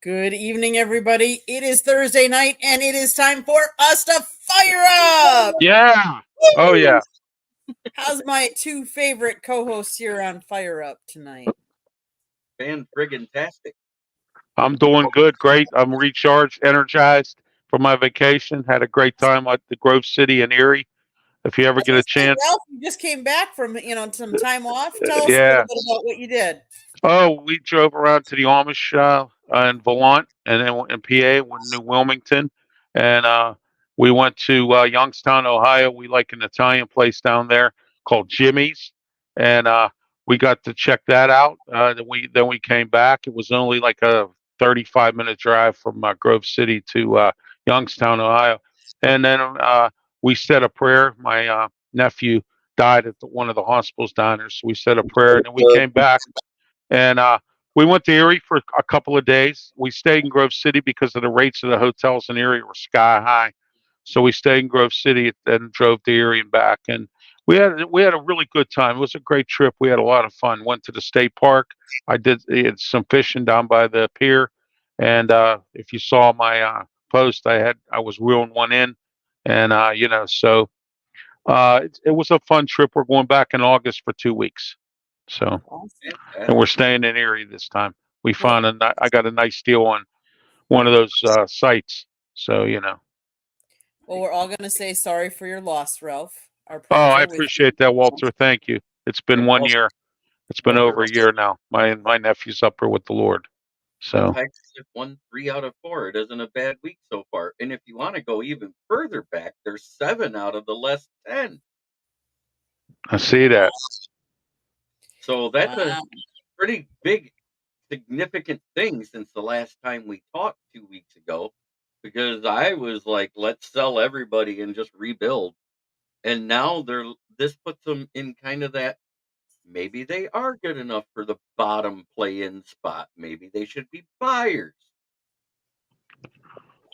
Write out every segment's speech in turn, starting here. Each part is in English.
Good evening, everybody. It is Thursday night, and it is time for us to fire up. Yeah. Oh, yeah. How's my two favorite co-hosts here on Fire Up tonight? Fan-friggin-tastic. I'm doing good. Great. I'm recharged, energized from my vacation. Had a great time at the Grove City in Erie. If you ever get a chance. Ralph, you just came back from some time off. Tell us a Yeah. little bit about what you did. Oh, we drove around to the Amish in Vermont and then in PA, New Wilmington. And we went to Youngstown, Ohio. We like an Italian place down there called Jimmy's. And we got to check that out. Then we came back. It was only like a 35-minute drive from Grove City to Youngstown, Ohio. And then we said a prayer. My nephew died at one of the hospitals down there. So we said a prayer and then we came back. And we went to Erie for a couple of days. We stayed in Grove City because of the rates of the hotels in Erie were sky high. So we stayed in Grove City and drove to Erie and back. And we had a really good time. It was a great trip. We had a lot of fun. Went to the state park. I did some fishing down by the pier. And if you saw my post, I was reeling one in. And it was a fun trip. We're going back in August for 2 weeks. So, and we're staying in Erie this time. We found I got a nice deal on one of those sites. So, Well, we're all going to say sorry for your loss, Ralph. I appreciate that, Walter. Thank you. It's been 1 year. It's been over a year now. My nephew's up here with the Lord. So won 3 out of 4. It isn't a bad week so far. And if you want to go even further back, there's 7 out of the last 10. I see that. So that's a pretty big, significant thing since the last time we talked 2 weeks ago, because I was like, let's sell everybody and just rebuild. And now this puts them in kind of that, maybe they are good enough for the bottom play-in spot. Maybe they should be buyers.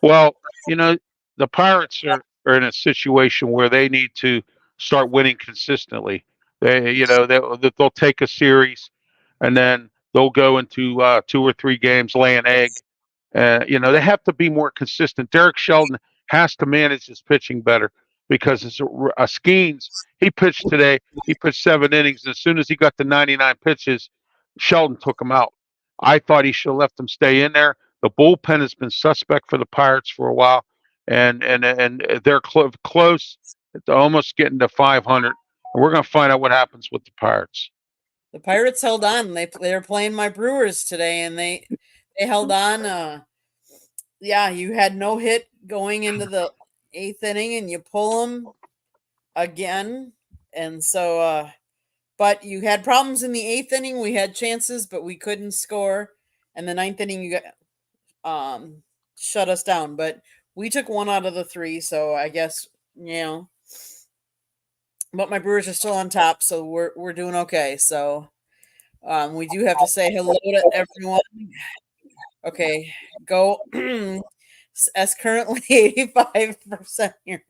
Well, the Pirates are in a situation where they need to start winning consistently. They'll take a series, and then they'll go into 2 or 3 games, lay an egg. They have to be more consistent. Derek Shelton has to manage his pitching better because Skeens, he pitched today. He pitched 7 innings. As soon as he got to 99 pitches, Shelton took him out. I thought he should have left him stay in there. The bullpen has been suspect for the Pirates for a while, and they're close to almost getting to 500. And we're going to find out what happens with the Pirates. The Pirates held on. They were playing my Brewers today, and they held on. You had no hit going into the 8th inning, and you pull them again. And so, but you had problems in the 8th inning. We had chances, but we couldn't score. And the 9th inning, you got shut us down. But we took 1 out of the 3, so I guess But my Brewers are still on top, so we're doing okay. So we do have to say hello to everyone. Okay, go. As currently 85% here.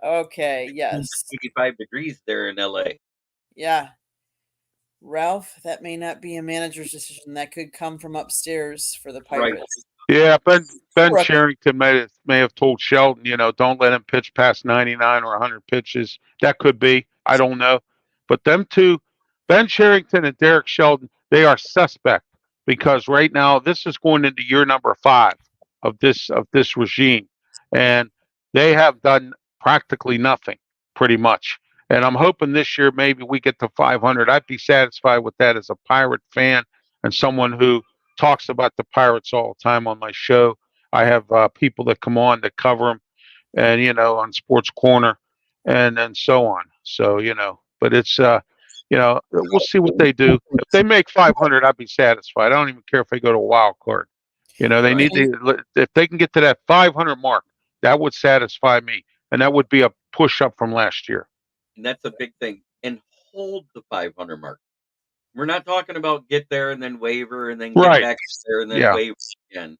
Okay, yes. 85 degrees there in LA. Yeah. Ralph, that may not be a manager's decision. That could come from upstairs for the Pirates. Right. Yeah, Ben Cherington may have told Shelton, don't let him pitch past 99 or 100 pitches. That could be. I don't know. But them two, Ben Cherington and Derek Shelton, they are suspect because right now this is going into year number 5 of this regime, and they have done practically nothing, pretty much. And I'm hoping this year maybe we get to 500. I'd be satisfied with that as a Pirate fan and someone who talks about the Pirates all the time on my show. I have people that come on that cover them, and on Sports Corner, and so on. So but it's we'll see what they do. If they make 500, I'd be satisfied. I don't even care if they go to a wild card. They need to. If they can get to that 500 mark, that would satisfy me, and that would be a push up from last year. And that's a big thing. And hold the 500 mark. We're not talking about get there and then waiver and then get back there and then waiver again.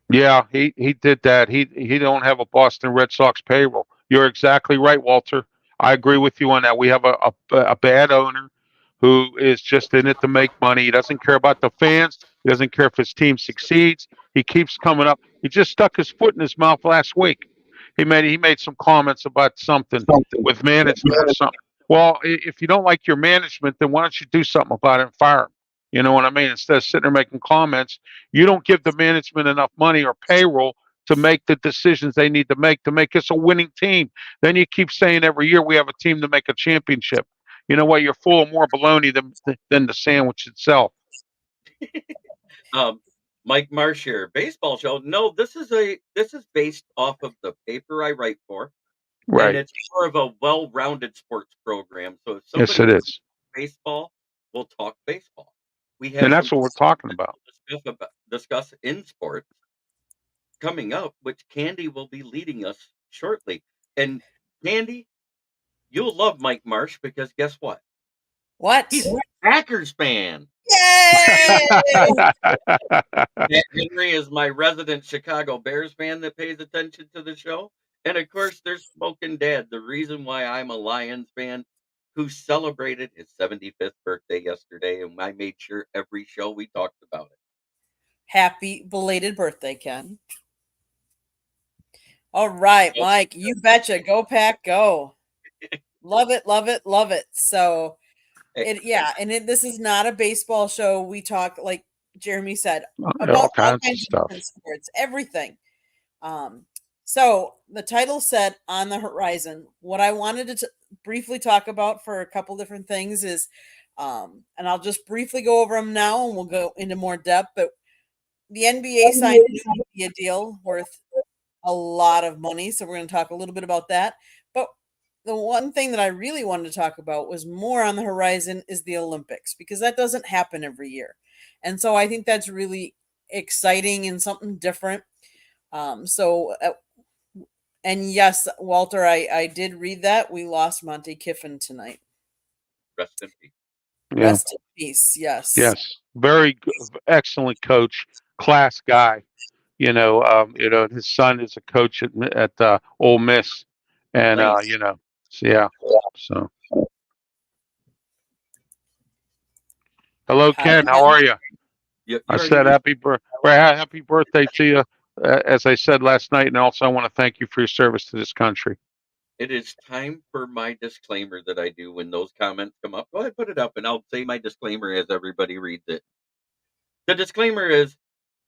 Yeah, he did that. He don't have a Boston Red Sox payroll. You're exactly right, Walter. I agree with you on that. We have a bad owner who is just in it to make money. He doesn't care about the fans. He doesn't care if his team succeeds. He keeps coming up. He just stuck his foot in his mouth last week. He made some comments about something with management or something. Well, if you don't like your management, then why don't you do something about it and fire him? You know what I mean? Instead of sitting there making comments, you don't give the management enough money or payroll to make the decisions they need to make us a winning team. Then you keep saying every year we have a team to make a championship. You know what? You're full of more baloney than the sandwich itself. Mike Marsh here, baseball show. No, this is based off of the paper I write for, and Right. it's more of a well-rounded sports program. So if Yes, somebody it wants is. baseball, we'll talk baseball. We have And that's some what we're talking about. discuss in sports coming up, which Candy will be leading us shortly. And Candy, you'll love Mike Marsh because guess what? What? He's a Packers fan. Yay! Matt Henry is my resident Chicago Bears fan that pays attention to the show. And of course, there's Smokin' Dad, the reason why I'm a Lions fan, who celebrated his 75th birthday yesterday. And I made sure every show we talked about it. Happy belated birthday, Ken. All right, Mike, you betcha. Go Pack, go. Love it, love it, love it. So, this is not a baseball show. We talk, like Jeremy said, about all kinds of stuff. different sports, everything. So the title said On the Horizon. What I wanted to briefly talk about for a couple different things is, and I'll just briefly go over them now, and we'll go into more depth. But the NBA signed a new media deal worth a lot of money, so we're going to talk a little bit about that. But the one thing that I really wanted to talk about was more on the horizon is the Olympics, because that doesn't happen every year. And so I think that's really exciting and something different. And yes, Walter, I did read that. We lost Monte Kiffin tonight. Rest in peace. Yeah. Rest in peace, yes. Yes. Very good, excellent coach, class guy. His son is a coach at Ole Miss. And, Nice. so yeah. So. Hello, Hi, Ken. How are you? I said happy birthday to you, as I said last night. And also I want to thank you for your service to this country. It is time for my disclaimer that I do when those comments come up. Go ahead, put it up, and I'll say my disclaimer as everybody reads it. The disclaimer is,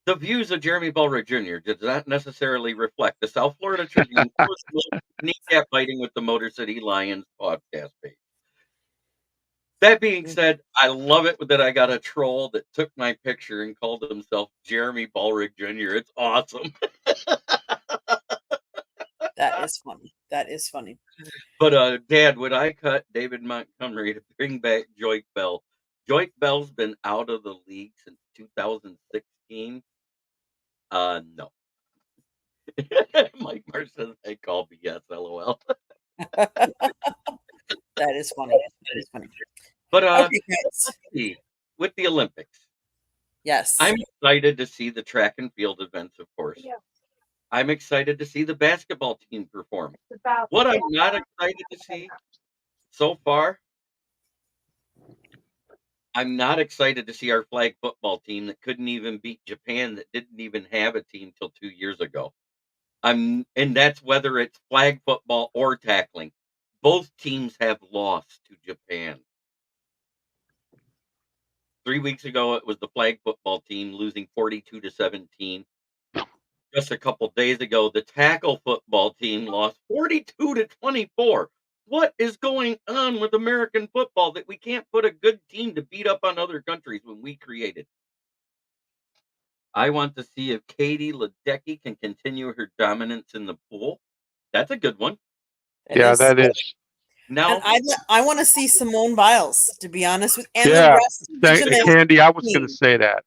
the views of Jeremy Ballroyd Jr. does not necessarily reflect the South Florida Tribune or kneecap biting with the Motor City Lions podcast page. That being said, I love it that I got a troll that took my picture and called himself Jeremy Ballroyd Jr. It's awesome. That is funny. That is funny. But Dad, would I cut David Montgomery to bring back Joyke Bell? Joyke Bell's been out of the league since 2016. No. Mike Marsh says I call BS. LOL. That is funny. That is funny. But Okay, let's see, with the Olympics, yes, I'm excited to see the track and field events, of course. Yeah. I'm excited to see the basketball team perform. What I'm not excited to see so far, I'm not excited to see our flag football team that couldn't even beat Japan, that didn't even have a team till 2 years ago. And that's whether it's flag football or tackling. Both teams have lost to Japan. 3 weeks ago, it was the flag football team losing 42-17. Just a couple days ago, the tackle football team lost 42-24. What is going on with American football that we can't put a good team to beat up on other countries when we created? I want to see if Katie Ledecky can continue her dominance in the pool. That's a good one. That is. Now, I want to see Simone Biles, to be honest with, and Yeah. the rest of the gymnastics Candy, I was team. going to say that.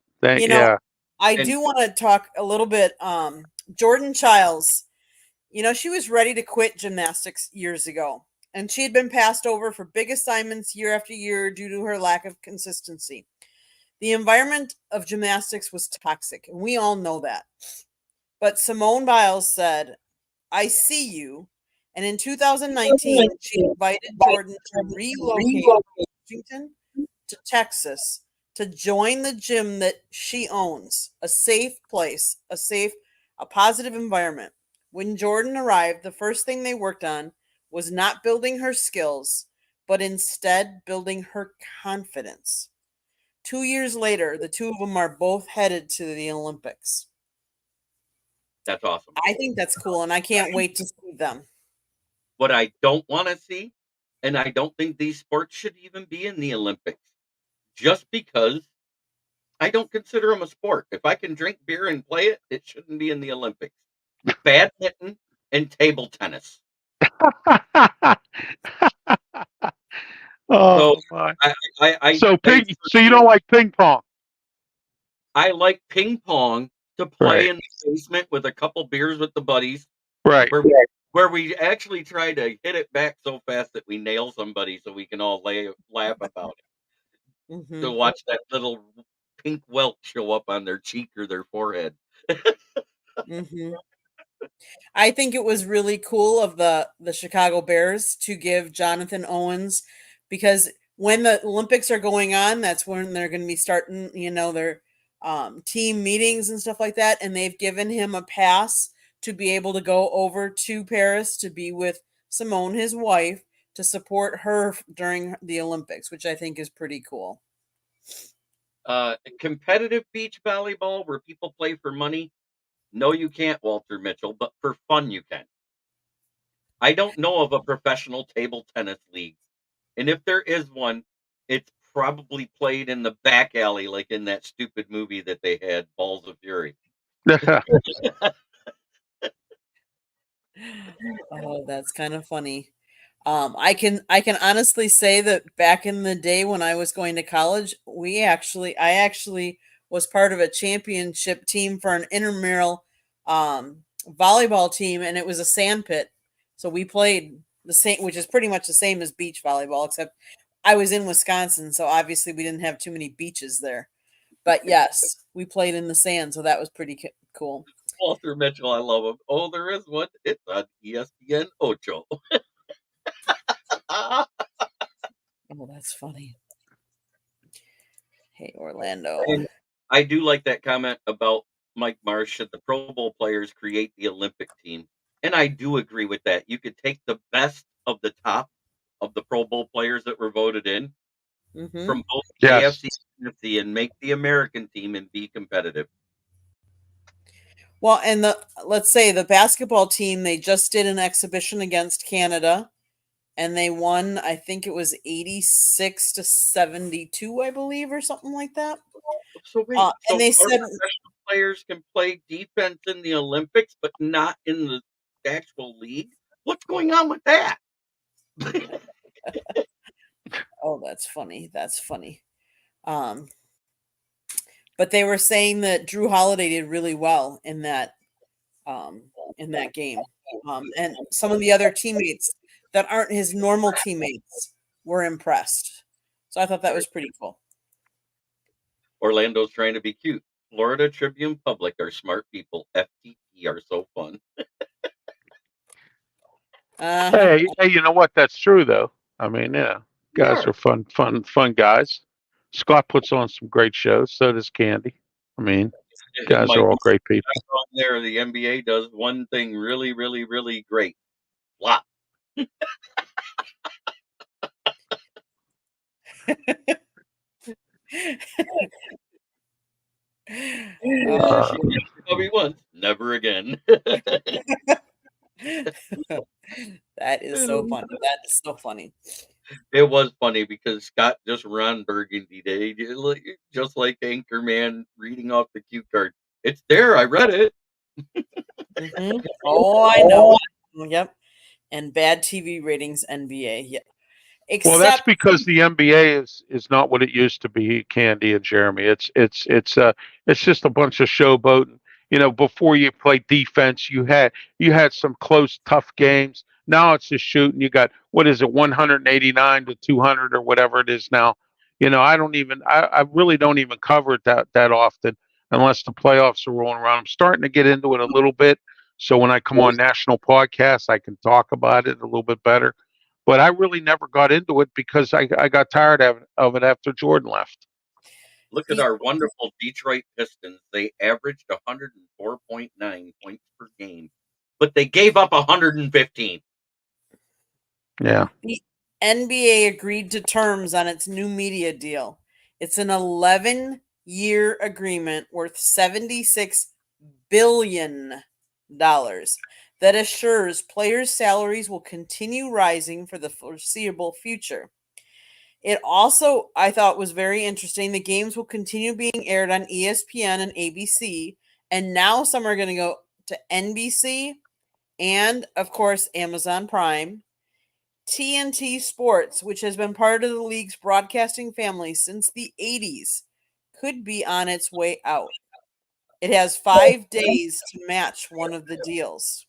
I do want to talk a little bit. Jordan Childs, she was ready to quit gymnastics years ago, and she had been passed over for big assignments year after year due to her lack of consistency. The environment of gymnastics was toxic, and we all know that. But Simone Biles said, "I see you." And in 2019, she invited Jordan to relocate from Washington to Texas to join the gym that she owns, a safe place, a positive environment. When Jordan arrived, the first thing they worked on was not building her skills, but instead building her confidence. 2 years later, the two of them are both headed to the Olympics. That's awesome. I think that's cool, and I can't wait to see them. What I don't want to see, and I don't think these sports should even be in the Olympics, just because I don't consider them a sport. If I can drink beer and play it, it shouldn't be in the Olympics. Badminton and table tennis. Oh my! So you don't like ping pong? I like ping pong to play in the basement with a couple beers with the buddies, right? Where we actually try to hit it back so fast that we nail somebody, so we can all laugh about it. Mhm. To watch that little pink welt show up on their cheek or their forehead. Mhm. I think it was really cool of the Chicago Bears to give Jonathan Owens, because when the Olympics are going on, that's when they're going to be starting, their team meetings and stuff like that. And they've given him a pass to be able to go over to Paris to be with Simone, his wife, to support her during the Olympics, which I think is pretty cool. Competitive beach volleyball where people play for money. No, you can't, Walter Mitchell, but for fun you can. I don't know of a professional table tennis league. And if there is one, it's probably played in the back alley, like in that stupid movie that they had, Balls of Fury. Oh, that's kind of funny. I can honestly say that back in the day when I was going to college, I actually was part of a championship team for an intramural volleyball team, and it was a sand pit. So we played the same, which is pretty much the same as beach volleyball, except I was in Wisconsin, so obviously we didn't have too many beaches there. But yes, we played in the sand, so that was pretty cool. Walter Mitchell, I love him. Oh, there is one. It's on ESPN Ocho. Oh, that's funny. Hey, Orlando. And I do like that comment about Mike Marsh that the Pro Bowl players create the Olympic team. And I do agree with that. You could take the best of the top of the Pro Bowl players that were voted in from both AFC and NFC and make the American team and be competitive. Well, and let's say the basketball team, they just did an exhibition against Canada, and they won, I think it was 86-72, I believe, or something like that. So wait, and they said professional players can play defense in the Olympics, but not in the actual league. What's going on with that? Oh, that's funny. That's funny. But they were saying that Drew Holiday did really well in that game. And some of the other teammates that aren't his normal teammates were impressed. So I thought that was pretty cool. Orlando's trying to be cute. Florida Tribune Public are smart people. FTP are so fun. Hey, you know what? That's true, though. I mean, yeah, guys are fun guys. Scott puts on some great shows. So does Candy. I mean, guys are all great people. There, the NBA does one thing really, really, really great. Flop. Once, never again. That is so funny. That is so funny. It was funny because Scott just ran Burgundy Day, just like Anchorman reading off the cue card. It's there. I read it. Oh, I know. Yep. And bad TV ratings, NBA. Yeah. Well, that's because the NBA is not what it used to be, Candy and Jeremy. It's just a bunch of showboating. You know, before you played defense, you had some close, tough games. Now it's just shooting. You got, what is it, 189 to 200 or whatever it is now. You know, I really don't even cover it that often unless the playoffs are rolling around. I'm starting to get into it a little bit. So when I come on national podcasts, I can talk about it a little bit better. but I really never got into it because I got tired of it after Jordan left. Look at our wonderful Detroit Pistons. They averaged 104.9 points per game, but they gave up 115. Yeah. The NBA agreed to terms on its new media deal. It's an 11-year agreement worth $76 billion that assures players' salaries will continue rising for the foreseeable future. It also, I thought, was very interesting. The games will continue being aired on ESPN and ABC, and now some are going to go to NBC and, of course, Amazon Prime. TNT Sports, which has been part of the league's broadcasting family since the 80s, could be on its way out. It has 5 days to match one of the deals.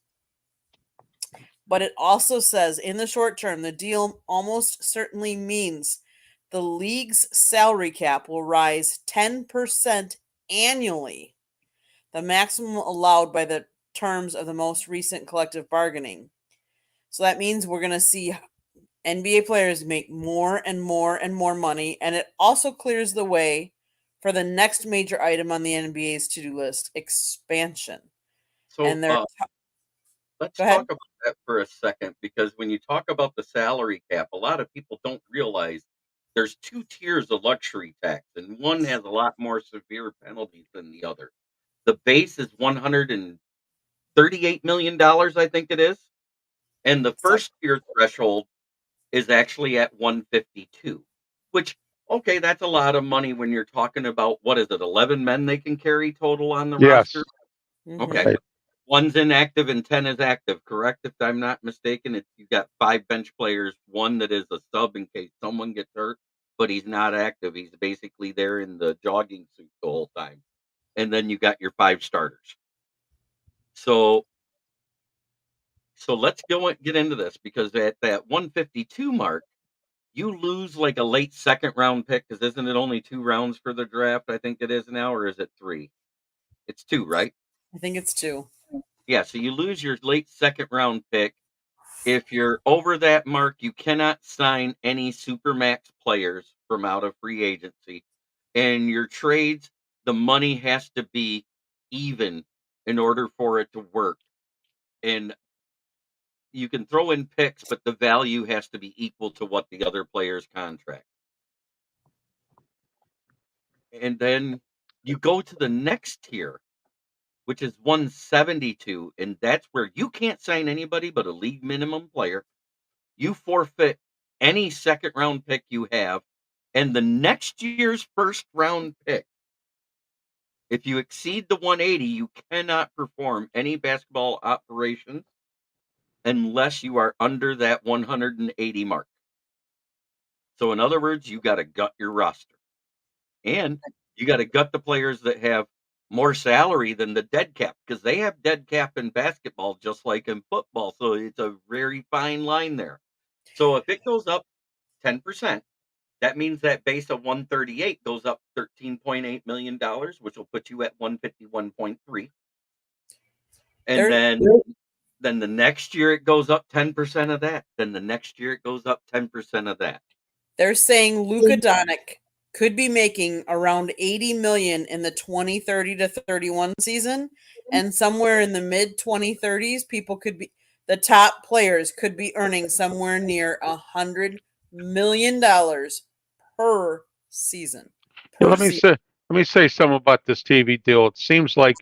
But it also says in the short term, the deal almost certainly means the league's salary cap will rise 10% annually, the maximum allowed by the terms of the most recent collective bargaining. So that means we're going to see NBA players make more and more and more money, and it also clears the way for the next major item on the NBA's to-do list, expansion. So And let's Go ahead. talk about that for a second, because when you talk about the salary cap, a lot of people don't realize there's 2 tiers of luxury tax, and one has a lot more severe penalties than the other. The base is $138 million, I think it is, and the first tier threshold is actually at 152, which, okay, that's a lot of money when you're talking about, what is it, 11 men they can carry total on the Yes. roster? Mhm. Okay. Right. One's inactive and 10 is active, correct? If I'm not mistaken, you've got 5 bench players, one that is a sub in case someone gets hurt, but he's not active. He's basically there in the jogging suit the whole time. And then you got your 5 starters. So let's get into this, because at that 152 mark, you lose like a late second round pick, because isn't it only 2 rounds for the draft? I think it is now, or is it 3? It's 2, right? I think it's 2. Yeah, so you lose your late second round pick. If you're over that mark, you cannot sign any supermax players from out of free agency. And your trades, the money has to be even in order for it to work. And you can throw in picks, but the value has to be equal to what the other player's contract. And then you go to the next tier, which is 172, and that's where you can't sign anybody but a league minimum player. You forfeit any second round pick you have, and the next year's first round pick. If you exceed the 180, you cannot perform any basketball operations unless you are under that 180 mark. So in other words, you got to gut your roster. And you got to gut the players that have more salary than the dead cap, because they have dead cap in basketball just like in football. So it's a very fine line there. So if it goes up 10%, that means that base of 138 goes up $13.8 million, which will put you at 151.3. And then the next year it goes up 10% of that. Then the next year it goes up 10% of that. They're saying Luka Doncic could be making around $80 million in the 2030 to 31 season, and somewhere in the mid 2030s, the top players could be earning somewhere near $100 million per season. Yeah, let me say something about this TV deal. It seems like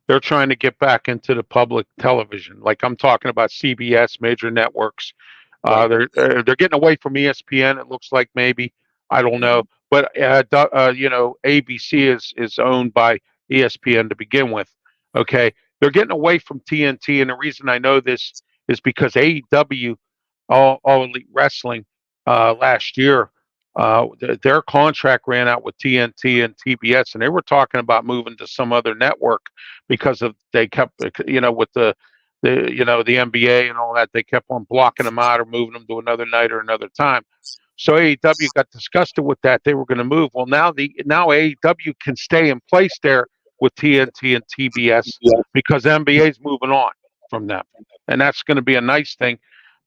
they're trying to get back into the public television. Like I'm talking about CBS, major networks. They're getting away from ESPN. It looks like, maybe, I don't know, but ABC is owned by ESPN to begin with. Okay, they're getting away from TNT, and the reason I know this is because AEW, All Elite Wrestling, last year, their contract ran out with TNT and TBS, and they were talking about moving to some other network because they kept, with the NBA and all that, they kept on blocking them out or moving them to another night or another time. So AEW got disgusted with that. They were going to move. Well, now AEW can stay in place there with TNT and TBS because NBA is moving on from them, and that's going to be a nice thing.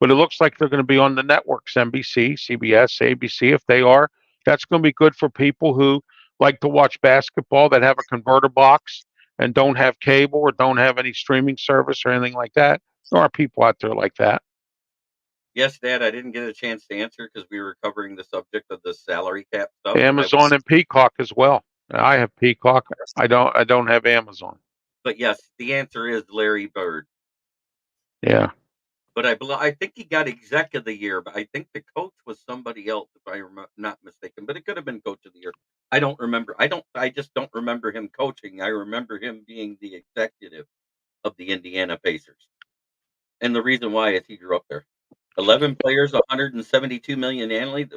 but it looks like they're going to be on the networks, NBC, CBS, ABC. If they are, that's going to be good for people who like to watch basketball that have a converter box and don't have cable or don't have any streaming service or anything like that. There are people out there like that. Yes, Dad, I didn't get a chance to answer because we were covering the subject of the salary cap stuff. Amazon and Peacock as well. I have Peacock. I don't have Amazon. But yes, the answer is Larry Bird. Yeah. But I think he got exec of the year, but I think the coach was somebody else, if I'm not mistaken. But it could have been coach of the year. I don't remember. I just don't remember him coaching. I remember him being the executive of the Indiana Pacers. And the reason why is he grew up there. 11 players, 172 million annually.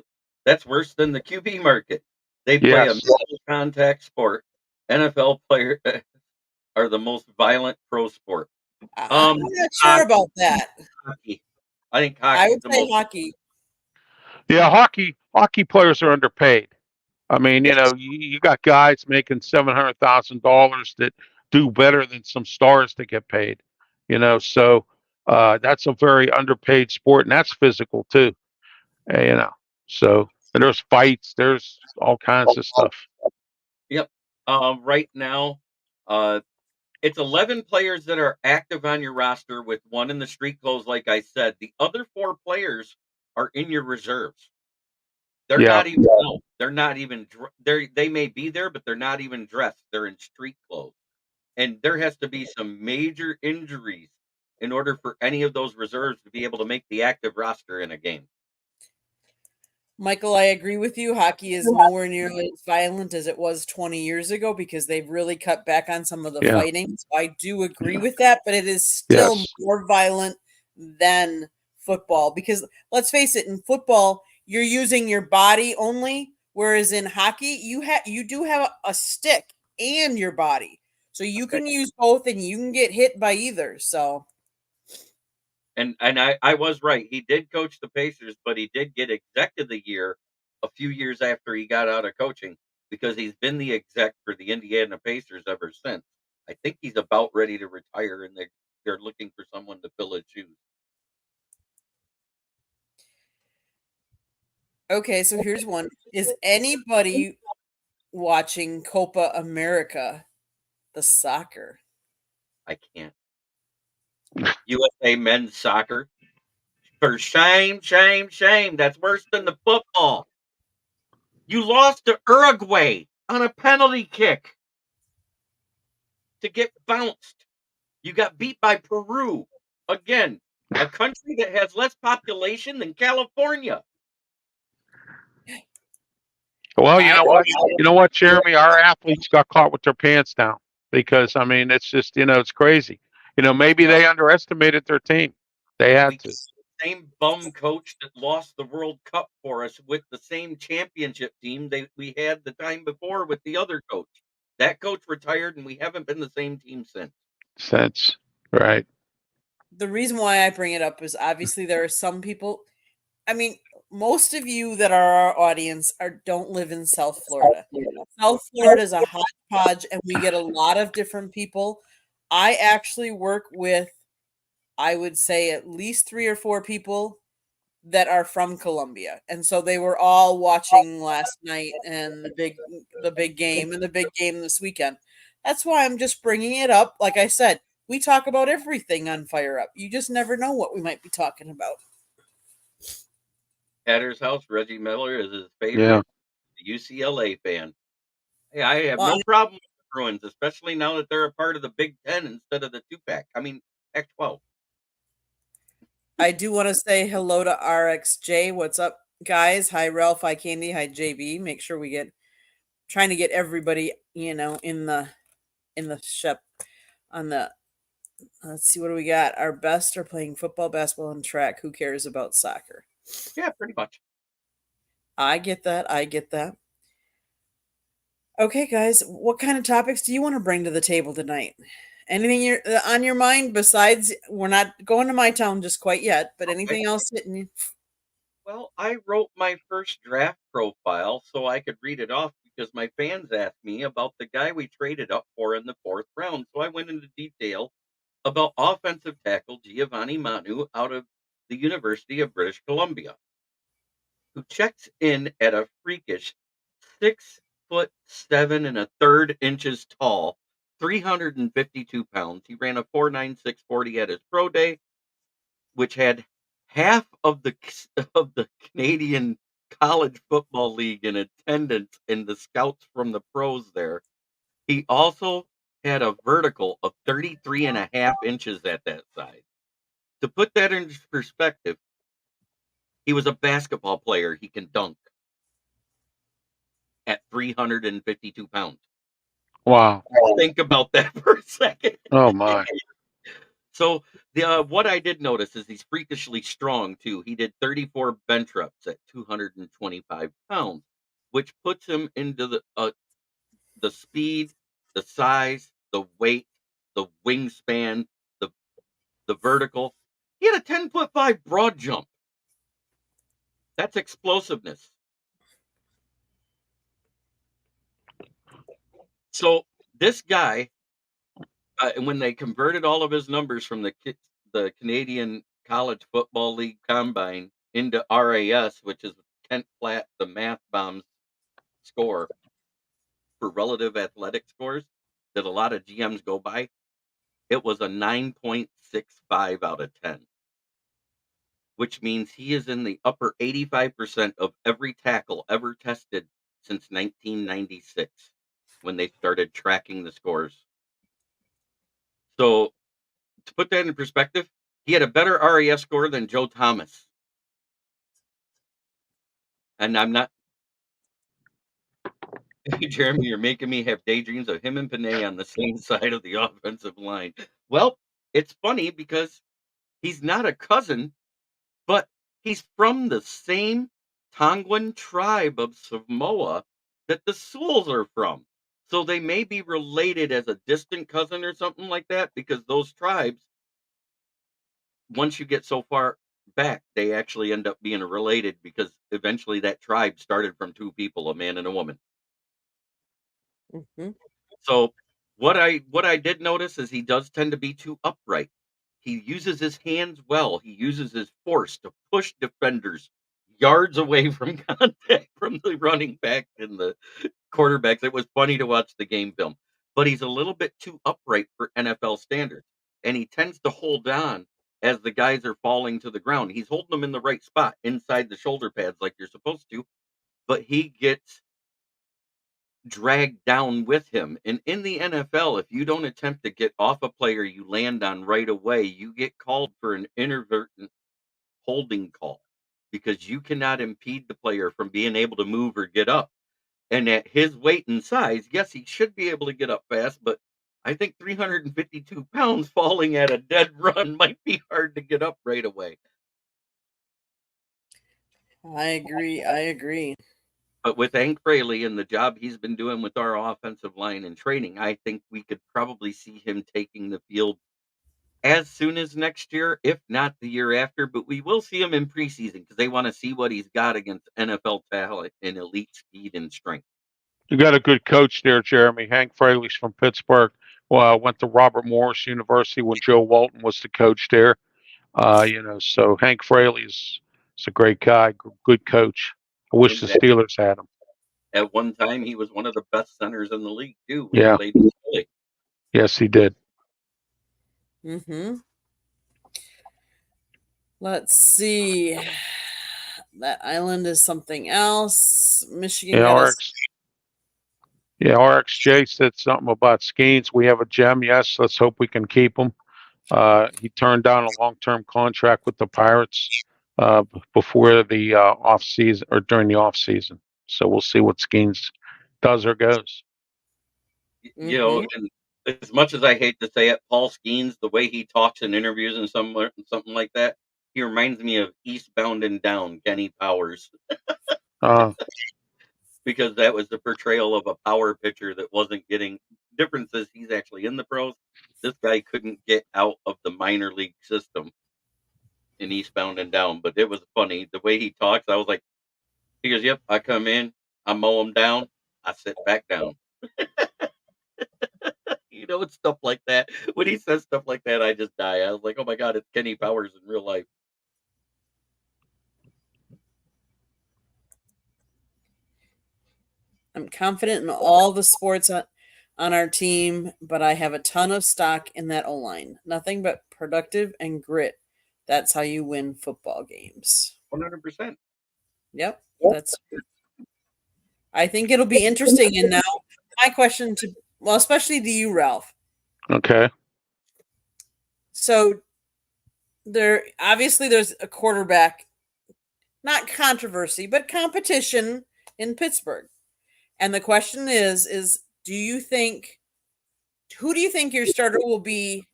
That's worse than the QB market. They play a Yes. minimal contact sport. NFL players are the most violent pro sport. I'm not sure about that. Hockey. I think I hockey would is the say most. hockey. Yeah, hockey players are underpaid. I mean, you know, you got guys making $700,000 that do better than some stars that get paid. You know, so that's a very underpaid sport, and that's physical too. You know, so and there's fights, there's all kinds of stuff. Yep. Right now, it's 11 players that are active on your roster with one in the street clothes, like I said. The other 4 players are in your reserves. They're Yeah. not even out. They're not even they may be there, but they're not even dressed. They're in street clothes. And there has to be some major injuries in order for any of those reserves to be able to make the active roster in a game. Michael, I agree with you. Hockey is nowhere near as violent as it was 20 years ago because they've really cut back on some of the Yeah. fighting. So I do agree with that, but it is still Yes. more violent than football because let's face it, in football, you're using your body only, whereas in hockey, you do have a stick and your body. So you can use both and you can get hit by either. So And I was right. He did coach the Pacers, but he did get exec of the year a few years after he got out of coaching because he's been the exec for the Indiana Pacers ever since. I think he's about ready to retire, and they're looking for someone to fill his shoes. okay, so here's one. Is anybody watching Copa America, the soccer? I can't. USA men's soccer. For shame, shame, shame. That's worse than the football. You lost to Uruguay on a penalty kick to get bounced. You got beat by Peru. Again, a country that has less population than California. Well, you know what, Jeremy? Our athletes got caught with their pants down because I mean, it's just it's crazy. Maybe they underestimated their team. They had to. Same bum coach that lost the World Cup for us with the same championship team we had the time before with the other coach. That coach retired, and we haven't been the same team since. Right. The reason why I bring it up is obviously there are some people. I mean, most of you that are our audience don't live in South Florida. South Florida is a hodgepodge, and we get a lot of different people. I actually work with, I would say, at least 3 or 4 people that are from Columbia, and so they were all watching last night and the big game and the big game this weekend. That's why I'm just bringing it up. Like I said, we talk about everything on Fire Up. You just never know what we might be talking about. Hatter's house, Reggie Miller is his favorite UCLA fan. Hey, I have no problem with the Bruins, especially now that they're a part of the Big Ten instead of the 2-pack. I mean, Pac-12. I do want to say hello to RXJ. What's up, guys? Hi, Ralph. Hi, Candy. Hi, JB. Make sure we trying to get everybody, in the ship on the. Let's see, what do we got? Our best are playing football, basketball, and track. Who cares about soccer? Yeah, pretty much. I get that. Okay, guys, what kind of topics do you want to bring to the table tonight? Anything on your mind besides, we're not going to my town just quite yet, but anything else hitting you? Well, I wrote my first draft profile so I could read it off because my fans asked me about the guy we traded up for in the 4th round. So I went into detail about offensive tackle Giovanni Manu out of the University of British Columbia, who checks in at a freakish 6'7" tall, 352 pounds. He ran a 4.9640 at his pro day, which had half of the Canadian College Football League in attendance and the scouts from the pros there. He also had a vertical of 33.5 inches at that size. To put that in perspective, he was a basketball player. He can dunk at 352 pounds. Wow. Think about that for a second. Oh my. So what I did notice is he's freakishly strong too. He did 34 bench reps at 225 pounds, which puts him into the speed, the size, the weight, the wingspan, the vertical. He had a 10'5" broad jump. That's explosiveness. So this guy, when they converted all of his numbers from the Canadian College Football League Combine into RAS, which is Kent Platt, the Math Bombs score for relative athletic scores that a lot of GMs go by, it was a 9.65 out of 10, which means he is in the upper 85% of every tackle ever tested since 1996 when they started tracking the scores. So to put that in perspective, he had a better RAS score than Joe Thomas. And I'm not, Jeremy, you're making me have daydreams of him and Panay on the same side of the offensive line. Well, it's funny because he's not a cousin, but he's from the same Tongan tribe of Samoa that the Sewells are from. So they may be related as a distant cousin or something like that, because those tribes, once you get so far back, they actually end up being related, because eventually that tribe started from two people, a man and a woman. Mm-hmm. So what I did notice is he does tend to be too upright. He uses his hands well. He uses his force to push defenders yards away from contact from the running back and the quarterbacks. It was funny to watch the game film, but he's a little bit too upright for NFL standards, and he tends to hold on as the guys are falling to the ground. He's holding them in the right spot inside the shoulder pads like you're supposed to, but he gets dragged down with him. And in the NFL, if you don't attempt to get off a player you land on right away, you get called for an inadvertent holding call, because you cannot impede the player from being able to move or get up. And at his weight and size, yes, he should be able to get up fast, but I think 352 pounds falling at a dead run might be hard to get up right away. I agree. But with Hank Fraley and the job he's been doing with our offensive line and training, I think we could probably see him taking the field as soon as next year, if not the year after. But we will see him in preseason, because they want to see what he's got against NFL talent and elite speed and strength. You got a good coach there, Jeremy. Hank Fraley's from Pittsburgh. Well, went to Robert Morris University when Joe Walton was the coach there. So Hank Fraley is a great guy, good coach. I wish the Steelers had him. At one time, he was one of the best centers in the league too. Yeah. He played in Philly. Yes, he did. Mm-hmm. Let's see. That island is something else. Michigan. RXJ said something about Skeens. We have a gem. Yes, let's hope we can keep him. He turned down a long-term contract with the Pirates before the off season, or during the off season. So we'll see what Skeens does or goes. You know, and as much as I hate to say it, Paul Skeens, the way he talks in interviews and something like that, he reminds me of Eastbound and Down, Kenny Powers. Because that was the portrayal of a power pitcher that wasn't getting differences. He's actually in the pros. This guy couldn't get out of the minor league system in Eastbound and Down. But it was funny the way he talks. I was like, he goes, "Yep, I come in, I mow him down, I sit back down." It's stuff like that. When he says stuff like that, I just die. I was like, oh my God, it's Kenny Powers in real life. I'm confident in all the sports on our team, but I have a ton of stock in that O-line. Nothing but productive and grit. That's how you win football games. 100%. Yep, that's. I think it'll be interesting. And now, my question especially to you, Ralph. Okay. So, there's a quarterback, not controversy, but competition in Pittsburgh. And the question is who do you think your starter will be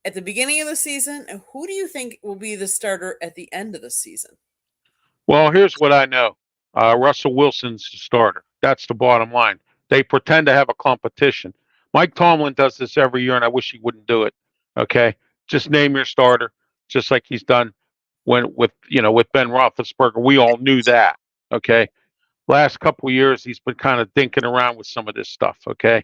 at the beginning of the season, and who do you think will be the starter at the end of the season? Well, here's what I know. Russell Wilson's the starter. That's the bottom line. They pretend to have a competition. Mike Tomlin does this every year, and I wish he wouldn't do it. Okay, just name your starter, just like he's done with Ben Roethlisberger. We all knew that. Okay, last couple of years he's been kind of dinking around with some of this stuff. Okay,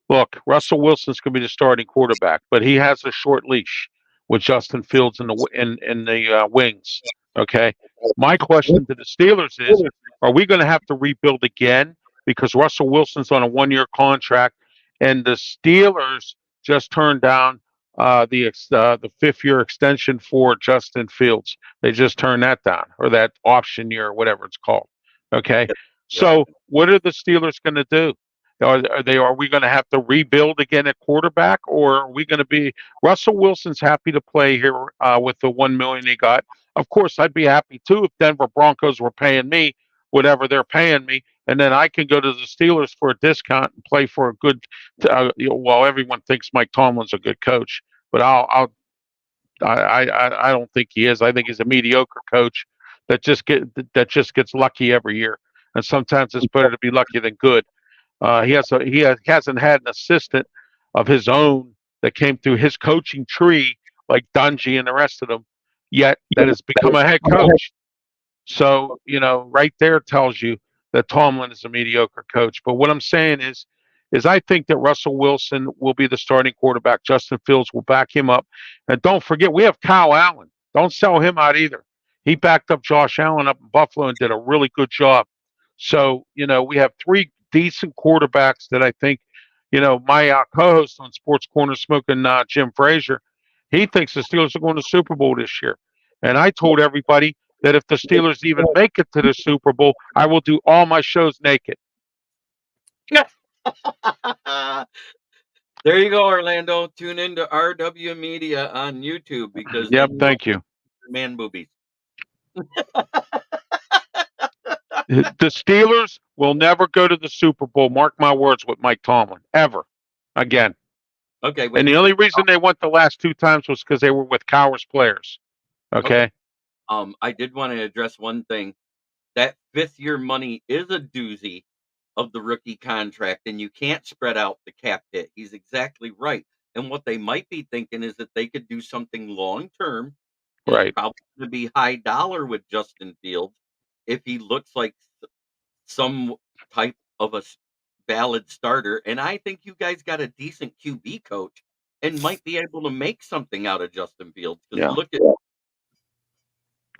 look, Russell Wilson's going to be the starting quarterback, but he has a short leash with Justin Fields in the wings. Okay, my question to the Steelers is: are we going to have to rebuild again because Russell Wilson's on a 1-year contract, and the Steelers just turned down the 5th-year extension for Justin Fields? They just turned that down, or that option year, or whatever it's called. Okay, so what are the Steelers going to do? Are we going to have to rebuild again at quarterback, or are we going to be? Russell Wilson's happy to play here with the $1 million he got. Of course, I'd be happy too if Denver Broncos were paying me whatever they're paying me, and then I can go to the Steelers for a discount and play for a good. Well, everyone thinks Mike Tomlin's a good coach, but I don't think he is. I think he's a mediocre coach that just gets lucky every year, and sometimes it's better to be lucky than good. He hasn't had an assistant of his own that came through his coaching tree like Dungy and the rest of them yet that has become a head coach. So, right there tells you that Tomlin is a mediocre coach. But what I'm saying is I think that Russell Wilson will be the starting quarterback. Justin Fields will back him up. And don't forget, we have Kyle Allen. Don't sell him out either. He backed up Josh Allen up in Buffalo and did a really good job. So, we have 3 decent quarterbacks that I think, my co-host on Sports Corner Smoking, Jim Frazier, he thinks the Steelers are going to Super Bowl this year. And I told everybody that if the Steelers even make it to the Super Bowl, I will do all my shows naked. There you go, Orlando. Tune into RW Media on YouTube because thank you. Man boobies. The Steelers will never go to the Super Bowl, mark my words, with Mike Tomlin, ever again. Okay. And the only reason they went the last 2 times was because they were with Cowers players. Okay. I did want to address one thing. That 5th-year money is a doozy of the rookie contract, and you can't spread out the cap hit. He's exactly right. And what they might be thinking is that they could do something long-term. Right. Probably going to be high dollar with Justin Fields if he looks like some type of a valid starter. And I think you guys got a decent QB coach and might be able to make something out of Justin Fields. Look at.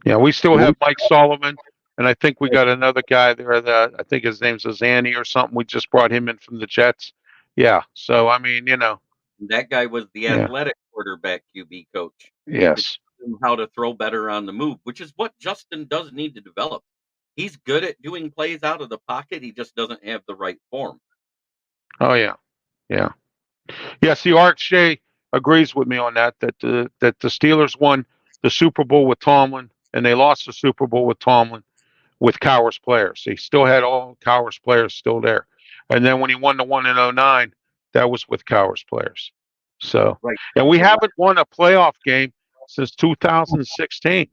Yeah, we still have Mike Sullivan, and I think we got another guy there that I think his name's Azani or something. We just brought him in from the Jets. Yeah, so I mean, that guy was the athletic quarterback QB coach. Yes, how to throw better on the move, which is what Justin does need to develop. He's good at doing plays out of the pocket. He just doesn't have the right form. Oh yeah. See, Art Shea agrees with me on that the Steelers won the Super Bowl with Tomlin, and they lost the Super Bowl with Tomlin with Cowers players. He still had all Cowers players still there. And then when he won the one in 2009, that was with Cowers players. So, right. And we haven't won a playoff game since 2016.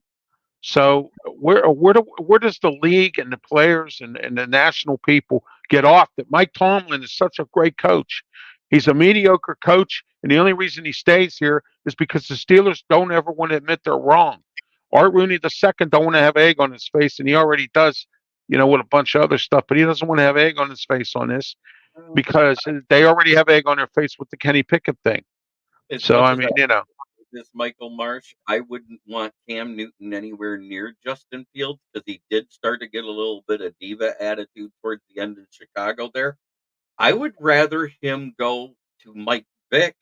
So where does the league and the players and the national people get off that Mike Tomlin is such a great coach? He's a mediocre coach, and the only reason he stays here is because the Steelers don't ever want to admit they're wrong. Art Rooney II don't want to have egg on his face, and he already does, with a bunch of other stuff, but he doesn't want to have egg on his face on this because they already have egg on their face with the Kenny Pickett thing. I mean, this, Michael Marsh. I wouldn't want Cam Newton anywhere near Justin Fields because he did start to get a little bit of diva attitude towards the end in Chicago there. I would rather him go to Mike Vick,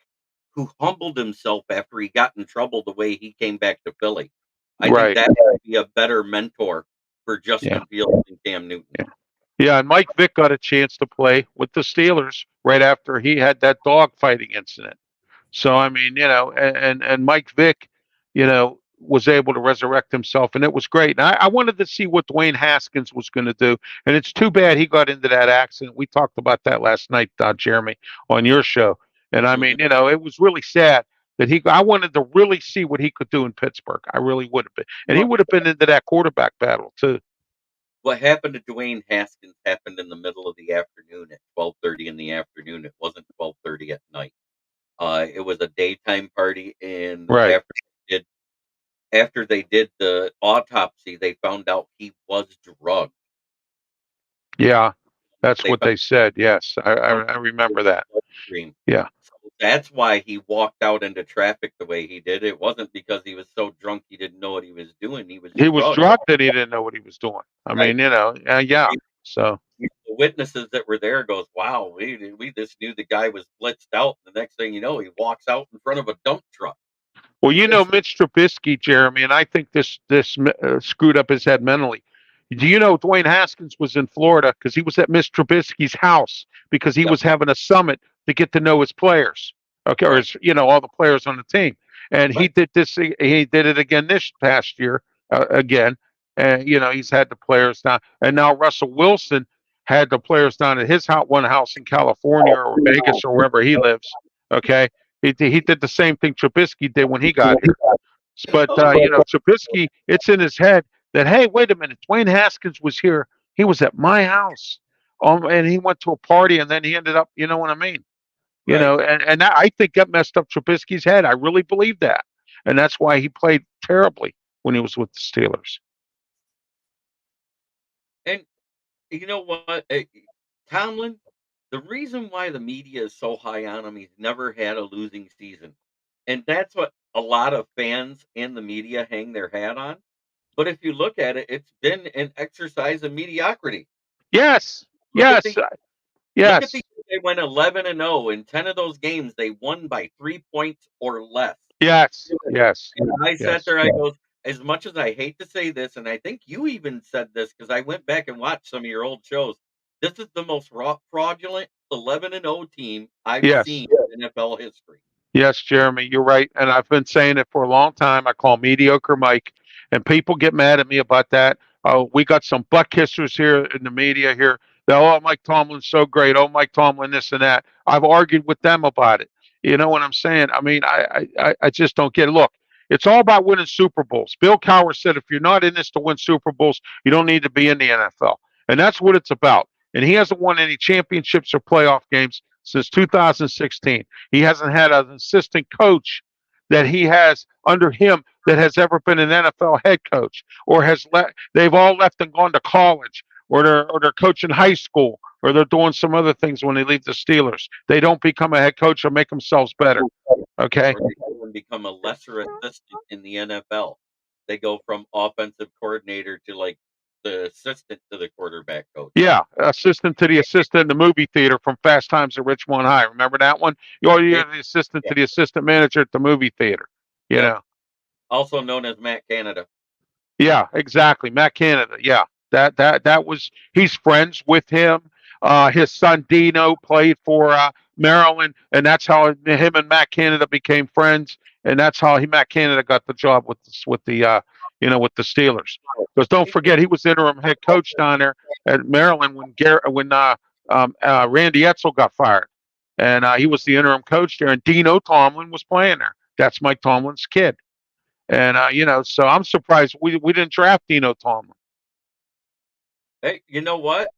who humbled himself after he got in trouble the way he came back to Philly. I think Right. that would be a better mentor for Justin Fields than Cam Newton. Yeah, and Mike Vick got a chance to play with the Steelers right after he had that dogfighting incident. So I mean, and Mike Vick, was able to resurrect himself, and it was great. And I wanted to see what Dwayne Haskins was going to do, and it's too bad he got into that accident. We talked about that last night, Jeremy, on your show. And I mean, it was really sad that I wanted to really see what he could do in Pittsburgh. I really would have been, and he would have been into that quarterback battle too. What happened to Dwayne Haskins happened in the middle of the afternoon at 12:30 in the afternoon. It wasn't 12:30 at night. It was a daytime party, and Right. after they did the autopsy, they found out he was drugged. Yeah, that's what they said. Yes, I remember that. Yeah. So that's why he walked out into traffic the way he did. It wasn't because he was so drunk he didn't know what he was doing. He was drugged and he didn't know what he was doing. I mean, yeah. So the witnesses that were there goes, "Wow, we just knew the guy was blitzed out." The next thing you know, he walks out in front of a dump truck. Well, Mitch Trubisky, Jeremy, and I think this screwed up his head mentally. Do you know Dwayne Haskins was in Florida because he was at Mitch Trubisky's house because he was having a summit to get to know his players, okay, or all the players on the team, and he did this. He did it again this past year, again, and he's had the players down, and now Russell Wilson had the players down at his one house in California or Vegas or wherever he lives, okay. He did the same thing Trubisky did when he got here. But, Trubisky, it's in his head that, hey, wait a minute, Dwayne Haskins was here. He was at my house. And he went to a party, and then he ended up, you know what I mean? And that, I think that messed up Trubisky's head. I really believe that. And that's why he played terribly when he was with the Steelers. And you know what? Tomlin, the reason why the media is so high on him, he's never had a losing season. And that's what a lot of fans and the media hang their hat on. But if you look at it, it's been an exercise in mediocrity. Yes. Yes. Look at they went 11-0. In 10 of those games, they won by 3 points or less. Yes. Yes. And I sat there, I goes, as much as I hate to say this, and I think you even said this because I went back and watched some of your old shows. This is the most fraudulent 11-0 team I've seen in NFL history. Yes, Jeremy, you're right. And I've been saying it for a long time. I call mediocre Mike, and people get mad at me about that. Oh, we got some butt kissers here in the media here. Oh, Mike Tomlin's so great. Oh, Mike Tomlin, this and that. I've argued with them about it. You know what I'm saying? I mean, I just don't get it. Look, it's all about winning Super Bowls. Bill Cowher said, if you're not in this to win Super Bowls, you don't need to be in the NFL. And that's what it's about. And he hasn't won any championships or playoff games since 2016. He hasn't had an assistant coach that he has under him that has ever been an NFL head coach, or they've all left and gone to college, or they're coaching high school, or they're doing some other things when they leave the Steelers. They don't become a head coach or make themselves better. Okay. Or they go and become a lesser assistant in the NFL. They go from offensive coordinator to like the assistant to the quarterback coach. Yeah, assistant to the assistant in the movie theater from Fast Times at Ridgemont High. Remember that one? You're the assistant to the assistant manager at the movie theater. You know, also known as Matt Canada. Yeah, exactly, Matt Canada. Yeah, that was. He's friends with him. His son Dino played for Maryland, and that's how him and Matt Canada became friends. And that's how Matt Canada got the job with the Steelers. Because don't forget, he was interim head coach down there at Maryland when Randy Edsall got fired, and he was the interim coach there. And Dino Tomlin was playing there. That's Mike Tomlin's kid. And so I'm surprised we didn't draft Dino Tomlin. Hey, you know what,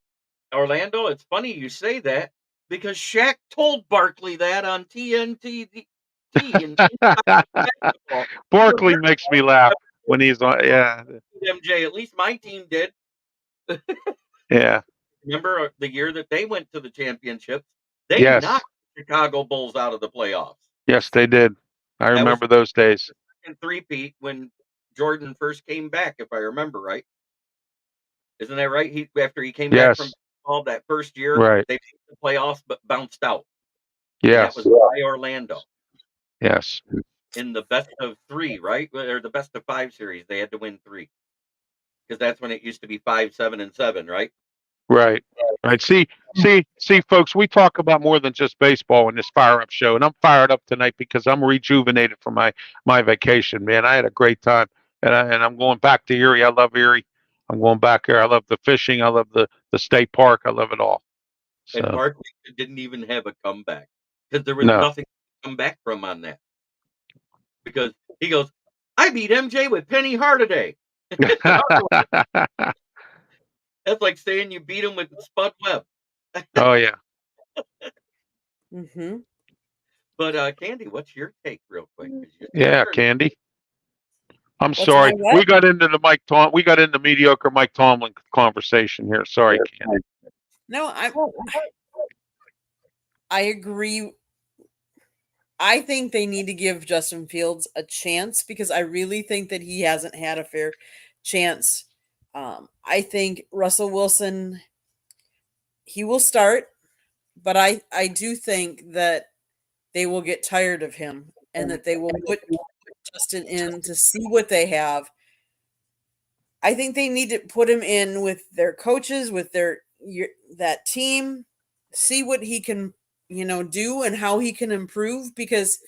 Orlando? It's funny you say that because Shaq told Barkley that on TNT. Barkley makes me laugh when he's on. Yeah, MJ. At least my team did. Yeah. Remember the year that they went to the championships? They knocked the Chicago Bulls out of the playoffs. Yes, they did. I was remember those days. in three-peat when Jordan first came back, if I remember right. Isn't that right? After he came back from Yes. all that first year, Right. they made the playoffs but bounced out. And that Yes. was by Orlando Yes. in the best of 3, right? Or the best of 5 series. They had to win 3 because that's when it used to be 5, 7, and 7, right? Right. Right. See, folks, we talk about more than just baseball in this Fire Up show, and I'm fired up tonight because I'm rejuvenated from my vacation. Man, I had a great time, and I'm going back to Erie. I love Erie. I'm going back there. I love the fishing. I love the state park. I love it all. And So Mark didn't even have a comeback because there was no. nothing to come back from on that. Because he goes, I beat MJ with Penny Hardaway. That's like saying you beat him with Spud Webb. Oh yeah. Mm-hmm. But Candy, what's your take, real quick? 'Cause you're the Yeah, attorney. Candy. I'm What's sorry. my what? We got into the we got into mediocre Mike Tomlin conversation here. Sorry, Candy. No, I agree. I think they need to give Justin Fields a chance because I really think that he hasn't had a fair chance. I think Russell Wilson, he will start, but I do think that they will get tired of him and that they will put Justin in to see what they have. I think they need to put him in with their coaches, with that team, see what he can, do and how he can improve because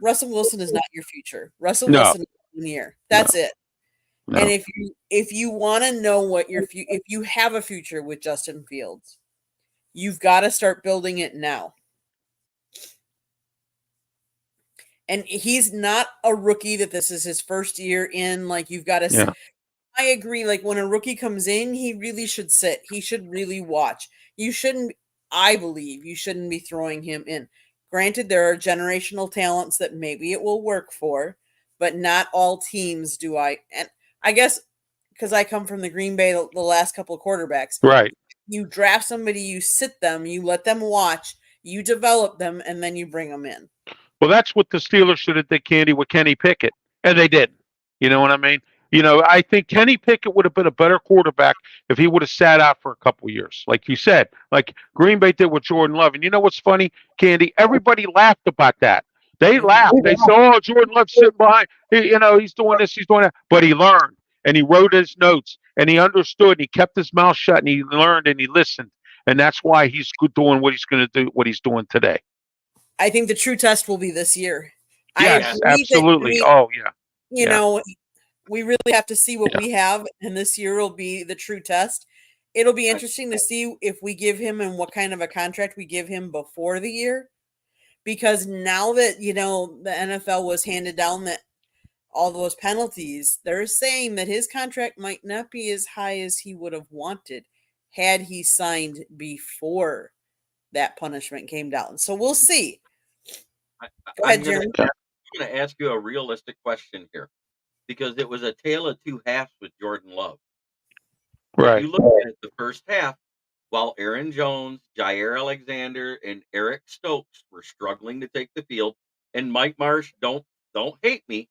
Russell Wilson is not your future. Russell No. Wilson is 1 year. That's it. No. And if you want to know what if you have a future with Justin Fields, you've got to start building it now. And he's not a rookie that this is his first year in. Like you've got to. Yeah. I agree. Like when a rookie comes in, he really should sit. He should really watch. You shouldn't. I believe you shouldn't be throwing him in. Granted, there are generational talents that maybe it will work for, but not all teams do. And I guess because I come from the Green Bay, the last couple of quarterbacks. Right. You draft somebody, you sit them, you let them watch, you develop them, and then you bring them in. Well, that's what the Steelers should have did, Candy, with Kenny Pickett, and they didn't. You know what I mean? I think Kenny Pickett would have been a better quarterback if he would have sat out for a couple years, like you said, like Green Bay did with Jordan Love. And you know what's funny, Candy? Everybody laughed about that. They laughed. They said, "Oh, Jordan Love's sitting behind. He's doing this, he's doing that." But he learned, and he wrote his notes, and he understood, and he kept his mouth shut, and he learned, and he listened, and that's why he's doing what he's going to do, what he's doing today. I think the true test will be this year. Yes, absolutely. Oh, yeah. We really have to see what we have, and this year will be the true test. It'll be interesting to see if we give him and what kind of a contract we give him before the year. Because now that, the NFL was handed down that all those penalties, they're saying that his contract might not be as high as he would have wanted had he signed before that punishment came down. So we'll see. Go ahead, Jeremy. I'm going to ask you a realistic question here because it was a tale of two halves with Jordan Love. Right. If you look at it, the first half, while Aaron Jones, Jair Alexander, and Eric Stokes were struggling to take the field, and Mike Marsh, don't hate me,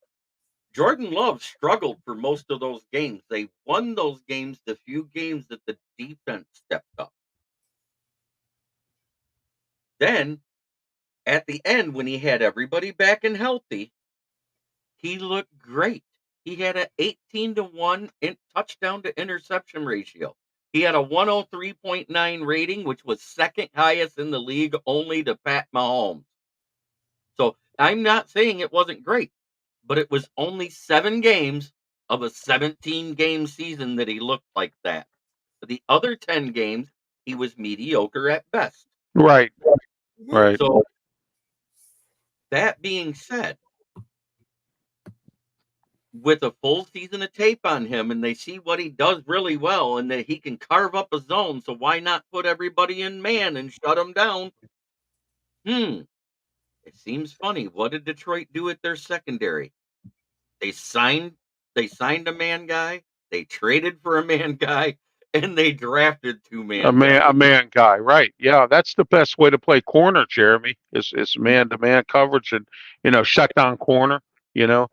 Jordan Love struggled for most of those games. They won those games, the few games that the defense stepped up. Then, at the end, when he had everybody back and healthy, he looked great. He had an 18-1 touchdown to interception ratio. He had a 103.9 rating, which was second highest in the league, only to Pat Mahomes. So I'm not saying it wasn't great, but it was only 7 games of a 17-game season that he looked like that. For the other 10 games, he was mediocre at best. Right. Right. So that being said, with a full season of tape on him and they see what he does really well and that he can carve up a zone, so why not put everybody in man and shut him down? It seems funny. What did Detroit do at their secondary? They signed a man guy, they traded for a man guy, and they drafted two-man. A man guy, right? Yeah, that's the best way to play corner, Jeremy. Is man-to-man coverage and shut down corner. You know,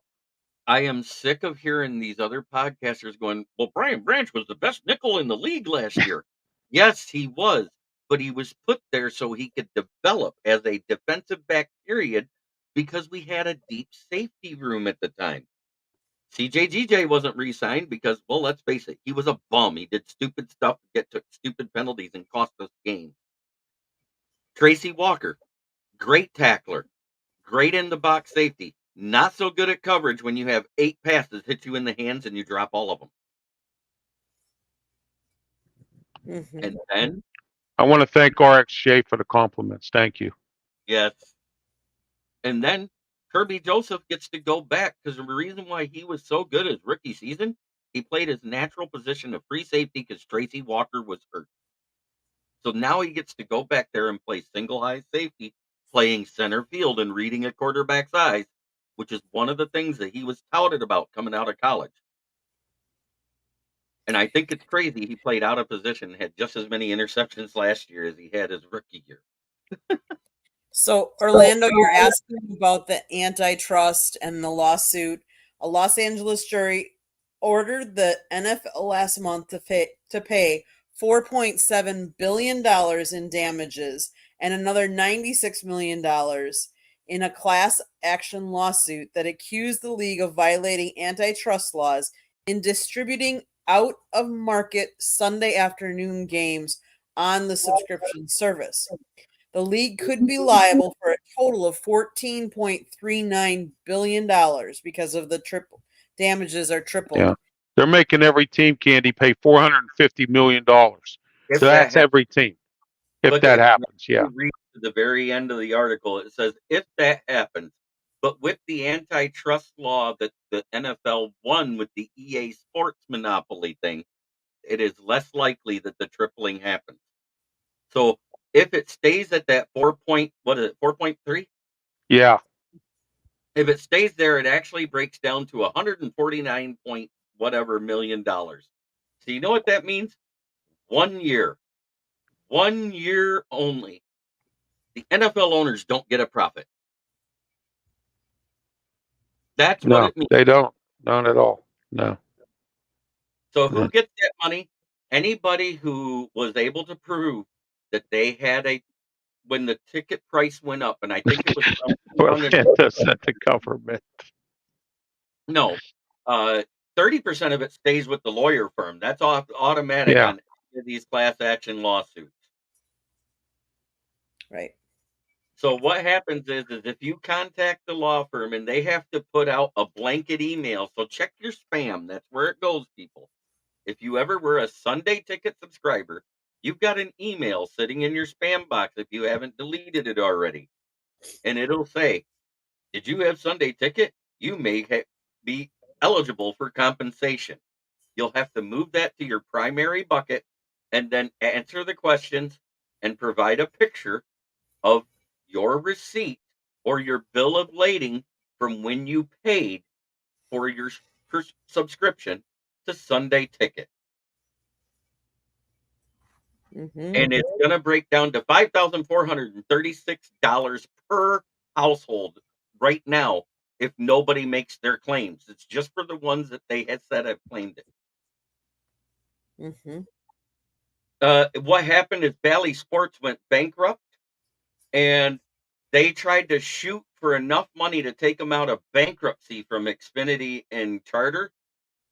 I am sick of hearing these other podcasters going, well, Brian Branch was the best nickel in the league last year. Yes, he was, but he was put there so he could develop as a defensive back, period, because we had a deep safety room at the time. CJGJ wasn't re-signed because, well, let's face it, he was a bum. He did stupid stuff, took stupid penalties, and cost us games. Tracy Walker, great tackler, great in the box safety. Not so good at coverage when you have 8 passes hit you in the hands and you drop all of them. And then I want to thank RxJ for the compliments. Thank you. yes. And then Kirby Joseph gets to go back because the reason why he was so good his rookie season, he played his natural position of free safety because Tracy Walker was hurt. So now he gets to go back there and play single high safety, playing center field and reading a quarterback's eyes, which is one of the things that he was touted about coming out of college. And I think it's crazy he played out of position, had just as many interceptions last year as he had his rookie year. So, Orlando, you're asking about the antitrust and the lawsuit. A Los Angeles jury ordered the NFL last month to pay $4.7 billion in damages and another $96 million in a class action lawsuit that accused the league of violating antitrust laws in distributing out-of-market Sunday afternoon games on the subscription service. The league could be liable for a total of $14.39 billion because of the triple damages are tripled. Yeah. They're making every team, Candy, pay $450 million. So that's every team. If that happens, yeah. Read to the very end of the article, it says, if that happens, but with the antitrust law that the NFL won with the EA Sports monopoly thing, it is less likely that the tripling happens. So if it stays at that 4.3? Yeah. If it stays there, it actually breaks down to 149 point whatever million dollars. So you know what that means? 1 year. 1 year only. The NFL owners don't get a profit. That's what it means. They don't. Not at all. No. So who gets that money? Anybody who was able to prove that they had when the ticket price went up, and I think it was the government. No, 30% of it stays with the lawyer firm. That's automatic on these class action lawsuits. Right. So what happens is if you contact the law firm and they have to put out a blanket email, so check your spam. That's where it goes, people. If you ever were a Sunday Ticket subscriber, you've got an email sitting in your spam box if you haven't deleted it already. And it'll say, did you have Sunday Ticket? You may be eligible for compensation. You'll have to move that to your primary bucket and then answer the questions and provide a picture of your receipt or your bill of lading from when you paid for your subscription to Sunday Ticket. And it's going to break down to $5,436 per household right now if nobody makes their claims. It's just for the ones that they had said have claimed it. What happened is Bally Sports went bankrupt, and they tried to shoot for enough money to take them out of bankruptcy from Xfinity and Charter,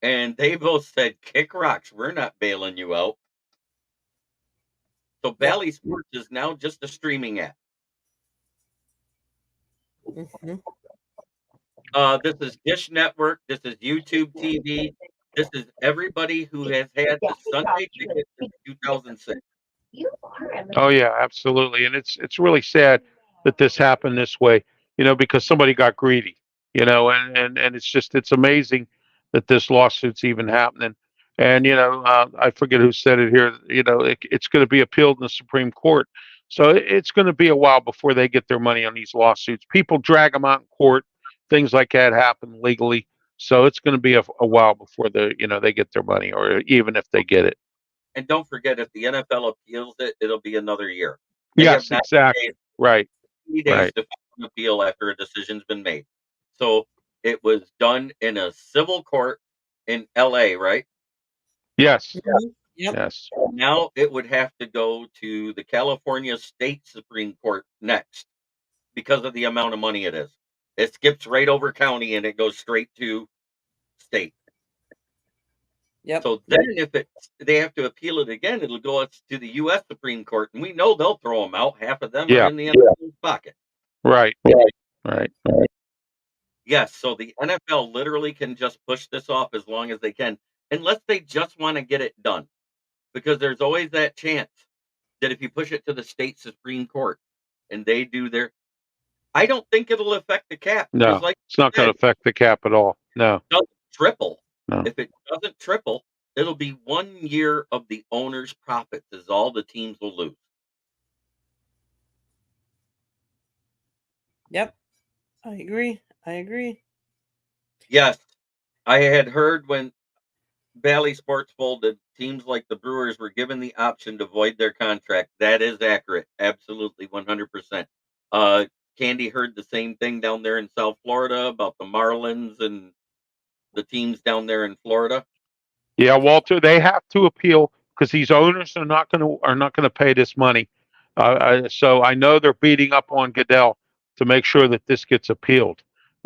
and they both said, kick rocks, we're not bailing you out. So Bally Sports is now just a streaming app. This is Dish Network. This is YouTube TV. This is everybody who has had the Sunday Ticket since 2006. Oh yeah, absolutely. And it's really sad that this happened this way, because somebody got greedy, and it's amazing that this lawsuit's even happening. And, I forget who said it here, it's going to be appealed in the Supreme Court. So it's going to be a while before they get their money on these lawsuits. People drag them out in court. Things like that happen legally. So it's going to be a while before they get their money, or even if they get it. And don't forget, if the NFL appeals it, it'll be another year. They Yes, have 90 exactly. days, Right. 90 days Right. to file an appeal after a decision's been made. So it was done in a civil court in LA, right? Yes. Mhm. Yep. Yes. Now it would have to go to the California State Supreme Court next because of the amount of money it is. It skips right over county and it goes straight to state. Yep. So then, if they have to appeal it again, it'll go to the U.S. Supreme Court, and we know they'll throw them out. Half of them are Yeah. in the NFL's pocket. Right. Right. Yes, so the NFL literally can just push this off as long as they can, unless they just want to get it done. Because there's always that chance that if you push it to the state Supreme Court and they do their, I don't think it'll affect the cap because, No, like it's not you going to said, affect the cap at all. No. it doesn't triple. No. If it doesn't triple, it'll be 1 year of the owner's profits is all the teams will lose. Yep. I agree. I agree. Yes, I had heard when Bally Sports folded, teams like the Brewers were given the option to void their contract. That is accurate. Absolutely 100%. Uh, Candy heard the same thing down there in South Florida about the Marlins and the teams down there in Florida. Yeah, Walter, they have to appeal because these owners are not going to pay this money. So I know they're beating up on Goodell to make sure that this gets appealed,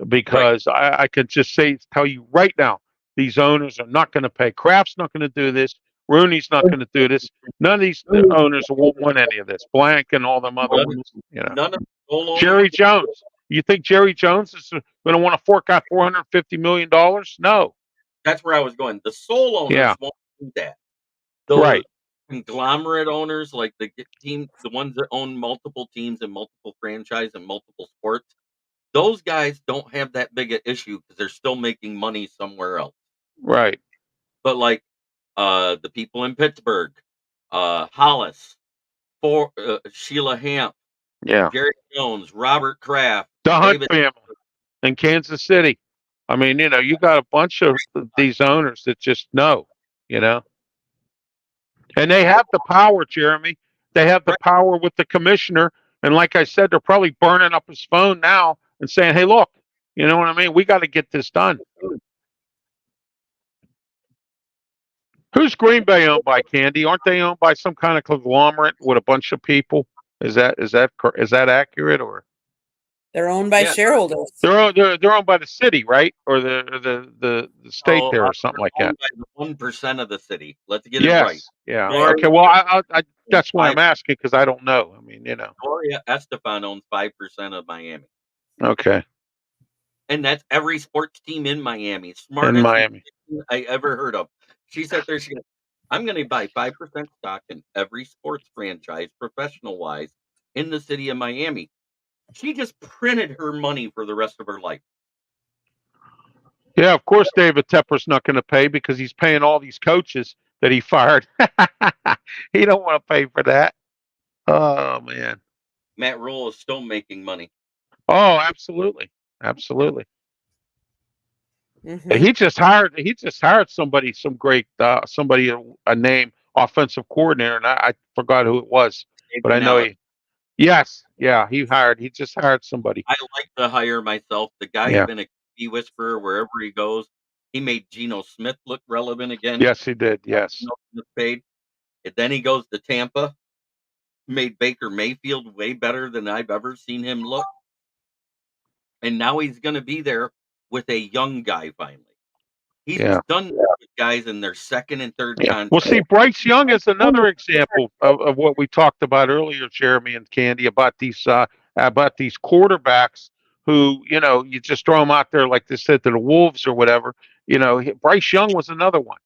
because I can just tell you right now, these owners are not going to pay. Kraft's not going to do this. Rooney's not going to do this. None of these owners won't want any of this. Blank and all them other ones. None of the sole owners. Jerry Jones. You think Jerry Jones is going to want to fork out $450 million? No. That's where I was going. The sole owners won't do that. The conglomerate owners, like the ones that own multiple teams and multiple franchise and multiple sports, those guys don't have that big an issue because they're still making money somewhere else. Right. But like the people in Pittsburgh, Hollis, Sheila Hamp, Jerry Jones, Robert Kraft, the Hunt David family in Kansas City. I mean, you got a bunch of these owners that just know, and they have the power, Jeremy. They have the power with the commissioner. And like I said, they're probably burning up his phone now and saying, hey, look, you know what I mean? We got to get this done. Who's Green Bay owned by, Candy? Aren't they owned by some kind of conglomerate with a bunch of people? Is that accurate, or? They're owned by shareholders. They're owned by the city, right, or the state there, or something like that. 1% of the city. Let's get it right. Yeah. Okay. Well, I that's why I'm asking, because I don't know. I mean, Gloria Estefan owns 5% of Miami. Okay. And that's every sports team in Miami. Smartest in Miami I ever heard of. She said there, I'm going to buy 5% stock in every sports franchise, professional wise, in the city of Miami. She just printed her money for the rest of her life. Yeah, of course, David Tepper's not going to pay because he's paying all these coaches that he fired. He don't want to pay for that. Oh man. Matt Rule is still making money. Oh, absolutely, absolutely. Mm-hmm. He just hired somebody, somebody a name offensive coordinator, and I forgot who it was, but I know he. Yes, yeah, he just hired somebody. I like to hire myself. The guy's been a key whisperer wherever he goes. He made Geno Smith look relevant again. Yes, he did. Yes. Geno Smith paid. And then he goes to Tampa, made Baker Mayfield way better than I've ever seen him look. And now he's going to be there with a young guy finally. He's done with guys in their second and third contract. Well, see, Bryce Young is another example of what we talked about earlier, Jeremy and Candy, about these quarterbacks who, you just throw them out there like they said to the Wolves or whatever. Bryce Young was another one.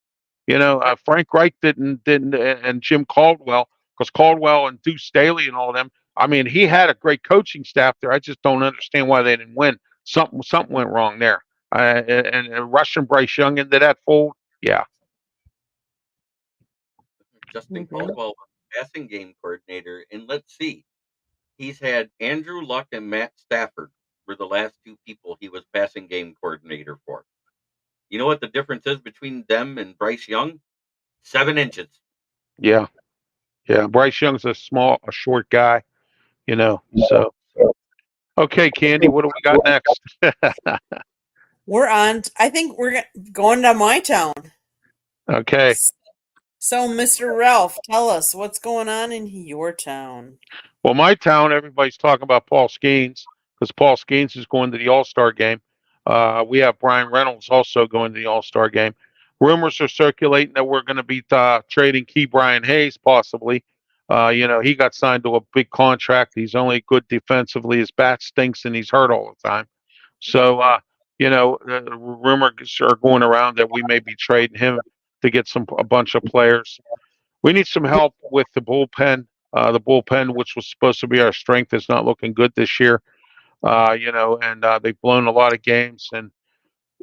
Frank Reich didn't, and Jim Caldwell, because Caldwell and Deuce Staley and all of them. I mean, he had a great coaching staff there. I just don't understand why they didn't win. Something went wrong there. And rushing Bryce Young into that fold, yeah. Justin Caldwell, passing game coordinator, and let's see, he's had Andrew Luck and Matt Stafford were the last two people he was passing game coordinator for. You know what the difference is between them and Bryce Young? 7 inches. Yeah. Yeah. Bryce Young's a short guy, so. Okay, Candy, what do we got next? We're on. I think we're going to my town. Okay. So, Mr. Ralph, tell us what's going on in your town. Well, my town, everybody's talking about Paul Skeens because Paul Skeens is going to the All-Star game. We have Brian Reynolds also going to the All-Star game. Rumors are circulating that we're going to be trading Key Brian Hayes possibly. He got signed to a big contract. He's only good defensively. His bat stinks and he's hurt all the time. So, the rumors are going around that we may be trading him to get a bunch of players. We need some help with the bullpen. The bullpen, which was supposed to be our strength, is not looking good this year. And they've blown a lot of games. And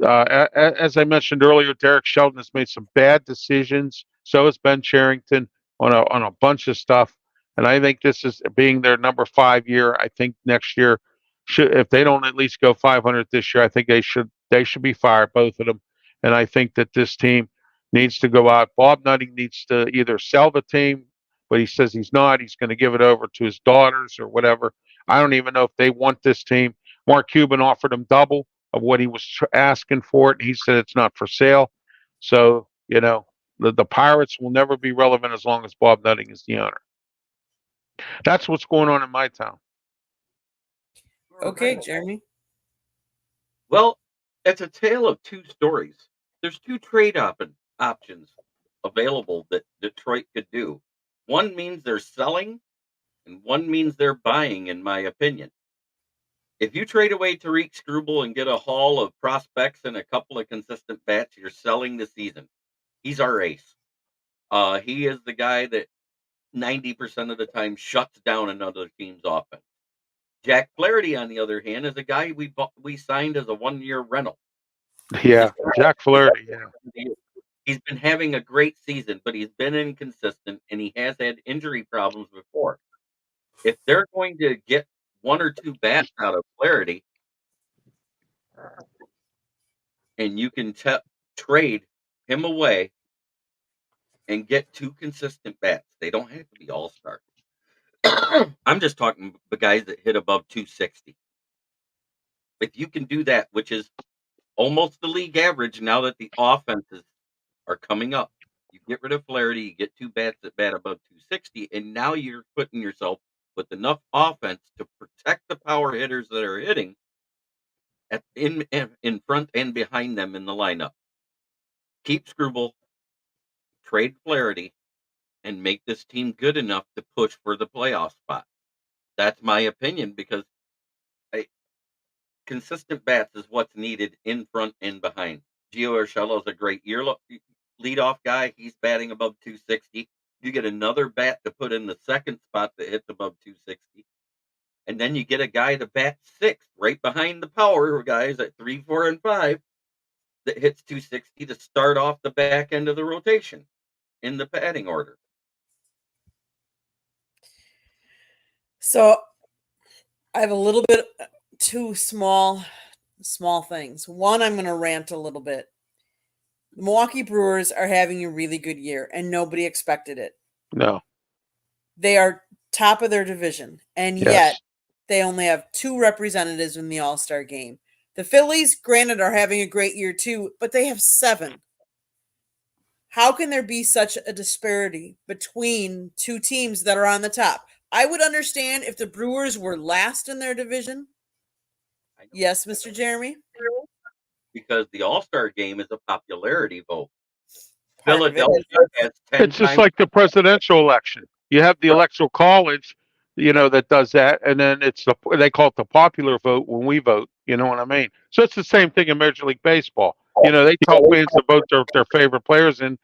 as I mentioned earlier, Derek Shelton has made some bad decisions. So has Ben Cherington on a bunch of stuff. And I think this is being their number 5 year. I think next year, if they don't at least go 500 this year, I think they should be fired, both of them. And I think that this team needs to go out. Bob Nutting needs to either sell the team, but he says he's not. He's going to give it over to his daughters or whatever. I don't even know if they want this team. Mark Cuban offered him double of what he was asking for it, and he said it's not for sale. So, the Pirates will never be relevant as long as Bob Nutting is the owner. That's what's going on in my town. Okay, Jeremy. Well, it's a tale of two stories. There's two trade options available that Detroit could do. One means they're selling, and one means they're buying, in my opinion. If you trade away Tariq Struble and get a haul of prospects and a couple of consistent bats, you're selling the season. He's our ace. He is the guy that 90% of the time shuts down another team's offense. Jack Flaherty, on the other hand, is a guy we signed as a 1-year rental. Yeah, Jack Flaherty. Yeah, he's been having a great season, but he's been inconsistent and he has had injury problems before. If they're going to get 1 or 2 bats out of Flaherty, and you can trade him away and get 2 consistent bats, they don't have to be all-stars. I'm just talking the guys that hit above 260. If you can do that, which is almost the league average now that the offenses are coming up, you get rid of Flaherty, you get 2 bats that bat above 260, and now you're putting yourself with enough offense to protect the power hitters that are hitting in front and behind them in the lineup. Keep Struble, trade Flaherty, and make this team good enough to push for the playoff spot. That's my opinion, because consistent bats is what's needed in front and behind. Gio Urshela is a great leadoff guy. He's batting above 260. You get another bat to put in the second spot that hits above 260. And then you get a guy to bat 6th, right behind the power guys at 3, 4, and 5 that hits 260 to start off the back end of the rotation in the batting order. So I have a little bit 2 small things. One, I'm going to rant a little bit. The Milwaukee Brewers are having a really good year, and nobody expected it. No. They are top of their division, and Yes. yet they only have 2 representatives in the All-Star game. The Phillies, granted, are having a great year too, but they have 7. How can there be such a disparity between 2 teams that are on the top? I would understand if the Brewers were last in their division. Yes, Mr. Jeremy? Because the All-Star game is a popularity vote. Part of it. Philadelphia has 10 It's just times. like the presidential election. You have the electoral college, that does that, and then they call it the popular vote when we vote. You know what I mean? So it's the same thing in Major League Baseball. They tell fans to vote their favorite players, and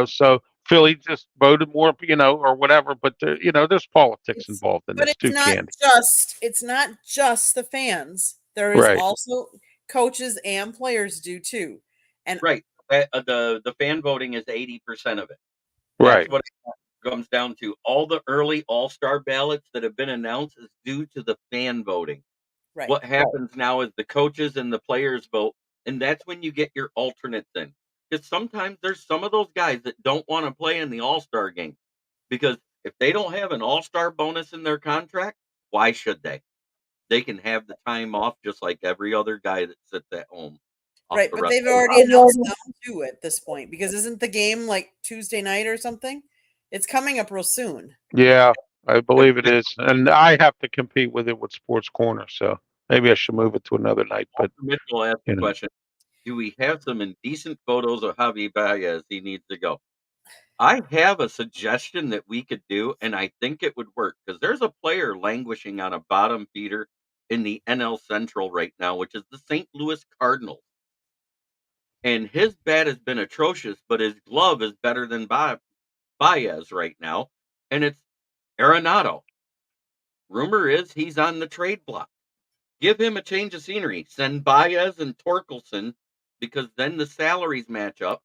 so Philly just voted more, or whatever. But there's politics involved in But this it's too, not Candy. it's not just the fans. There is Right. also coaches and players do too. And Right. The fan voting is 80% of it. Right. That's what it comes down to. All the early All-Star ballots that have been announced is due to the fan voting. right. What happens now is the coaches and the players vote, and that's when you get your alternates in. because sometimes there's some of those guys that don't want to play in the All-Star game because if they don't have an All-Star bonus in their contract, why should they? They can have the time off just like every other guy that sits at home. Right, but they've already announced them too at this point because isn't the game like Tuesday night or something? It's coming up real soon. Yeah, I believe it is, and I have to compete with it with Sports Corner, so maybe I should move it to another night. But Mitchell asked the question: do we have some indecent photos of Javi Baez? He needs to go. I have a suggestion that we could do, and I think it would work because there's a player languishing on a bottom feeder in the NL Central right now, which is the St. Louis Cardinals. And his bat has been atrocious, but his glove is better than Baez right now, and it's Arenado. Rumor is he's on the trade block. Give him a change of scenery. Send Baez and Torkelson, because then the salaries match up,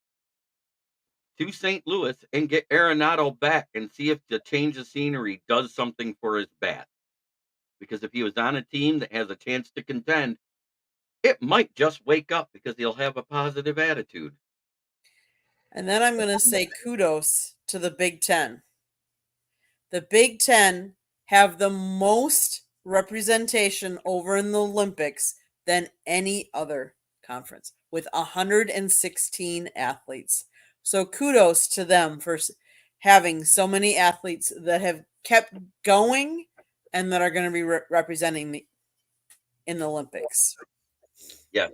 to St. Louis and get Arenado back and see if the change of scenery does something for his bat. Because if he was on a team that has a chance to contend, it might just wake up because he'll have a positive attitude. And then I'm going to say kudos to the Big Ten. The Big Ten have the most representation over in the Olympics than any other conference with 116 athletes. So kudos to them for having so many athletes that have kept going and that are going to be representing in the Olympics. Yeah.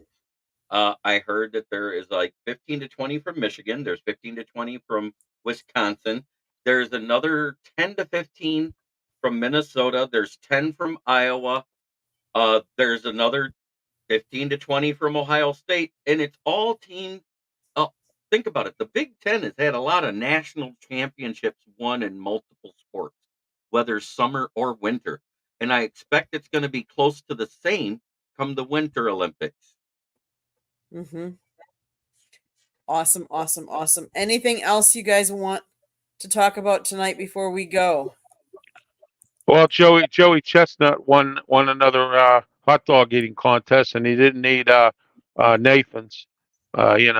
I heard that there is like 15 to 20 from Michigan. There's 15 to 20 from Wisconsin. There's another 10 to 15 from Minnesota. There's 10 from Iowa. There's another 15 to 20 from Ohio State. And it's all teams. Think about it. The Big Ten has had a lot of national championships won in multiple sports, whether summer or winter. And I expect it's going to be close to the same come the Winter Olympics. Mm-hmm. Awesome, awesome, awesome. Anything else you guys want to talk about tonight before we go? Well, Joey Chestnut won another hot dog eating contest, and he didn't need Nathan's.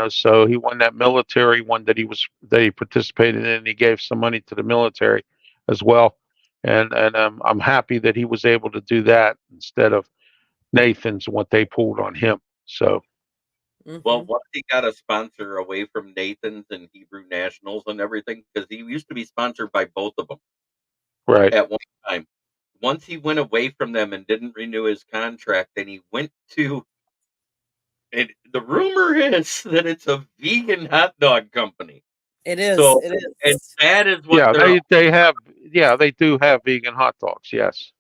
So he won that military one that he participated in, and he gave some money to the military as well. And I'm happy that he was able to do that instead of Nathan's what they pulled on him. So. Well, once he got a sponsor away from Nathan's and Hebrew Nationals and everything, because he used to be sponsored by both of them. Right. At one time. Once he went away from them and didn't renew his contract, and he went to. And the rumor is that it's a vegan hot dog company. It is. So, it is. And that is what they do have vegan hot dogs, yes.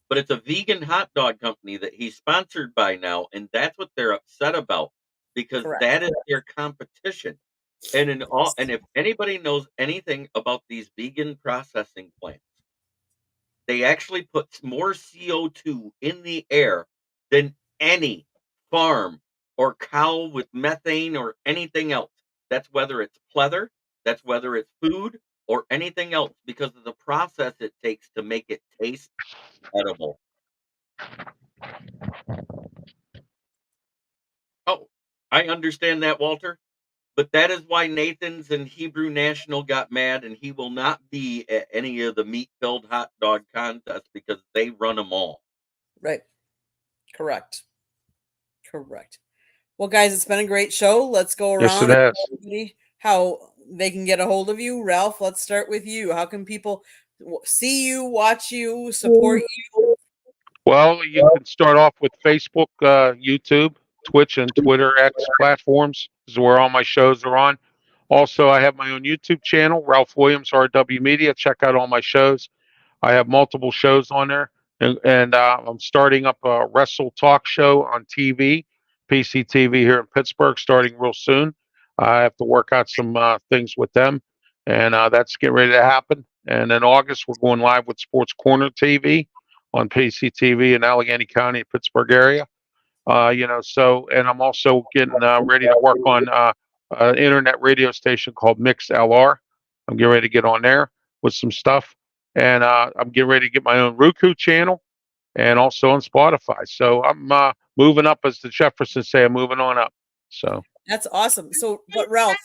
But it's a vegan hot dog company that he's sponsored by now, and that's what they're upset about because that is their competition. And if anybody knows anything about these vegan processing plants, they actually put more CO2 in the air than any farm or cow with methane or anything else. That's whether it's pleather, that's whether it's food or anything else because of the process it takes to make it taste edible. Oh, I understand that, Walter. But that is why Nathan's and Hebrew National got mad, and he will not be at any of the meat-filled hot dog contests because they run them all. Right. Correct. Well, guys, it's been a great show. Let's go around yes, it has. How they can get a hold of you. Ralph, let's start with you. How can people see you, watch you, support you? Well, you can start off with Facebook, YouTube, Twitch, and Twitter X platforms. This is where all my shows are on. Also, I have my own YouTube channel, Ralph Williams RW Media. Check out all my shows. I have multiple shows on there, and I'm starting up a Wrestle Talk show on TV, PCTV here in Pittsburgh, starting real soon. I have to work out some things with them, and that's getting ready to happen. And in August, we're going live with Sports Corner TV on PCTV in Allegheny County, Pittsburgh area. And I'm also getting ready to work on an internet radio station called Mix LR. I'm getting ready to get on there with some stuff. And I'm getting ready to get my own Roku channel and also on Spotify. So I'm moving up, as the Jeffersons say, I'm moving on up. So That's awesome. So, but Ralph,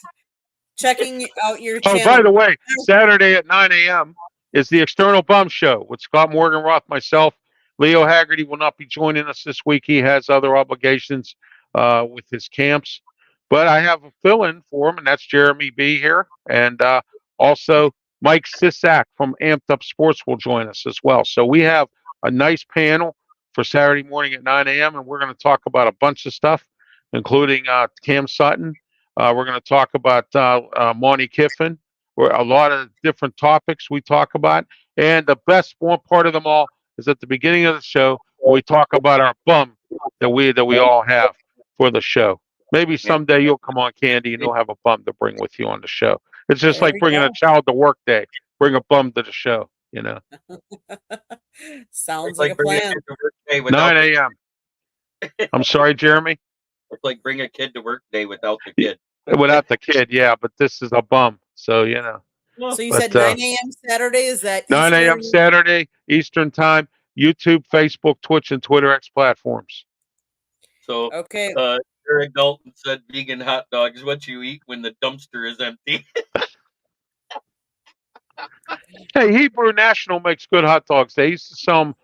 checking out your Oh, channel. by the way, Saturday at 9 a.m. is the External Bum Show with Scott Morganroth, myself. Leo Haggerty will not be joining us this week. He has other obligations with his camps. But I have a fill-in for him, and that's Jeremy B here. And also Mike Sisak from Amped Up Sports will join us as well. So we have a nice panel for Saturday morning at 9 a.m., and we're going to talk about a bunch of stuff, including Cam Sutton. We're going to talk about Monty Kiffin. Where a lot of different topics we talk about. And the best one part of them all is at the beginning of the show when we talk about our bum that we all have for the show. Maybe someday you'll come on, Candy, and you'll have a bum to bring with you on the show. It's just There like we bringing go. a child to work day. Bring a bum to the show, you know. Sounds It's like a bring plan. kid to work day without 9 a.m. I'm sorry, Jeremy. It's like bring a kid to work day without the kid. Without the kid, yeah, but this is a bum. So, you know. So you But, said 9 a.m. Saturday. Is that 9 a.m. Eastern? Saturday, Eastern Time, YouTube, Facebook, Twitch, and Twitter X platforms. So, Okay. Eric Dalton said vegan hot dog is what you eat when the dumpster is empty. Hey, Hebrew National makes good hot dogs. They used to sell them.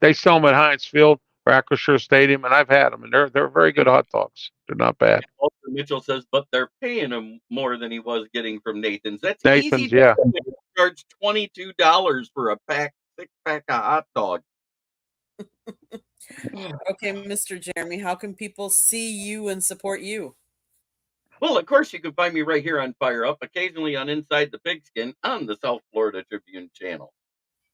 They sell them at Heinz Field or Acrisure Stadium, and I've had them, and they're very good hot dogs. They're not bad. Walter Mitchell says, but they're paying him more than he was getting from Nathan's. That's Nathan's, easy. To yeah. do. They charge $22 for a 6-pack of hot dog. Okay, Mr. Jeremy, how can people see you and support you? Well, of course, you can find me right here on Fire Up, occasionally on Inside the Pigskin on the South Florida Tribune channel,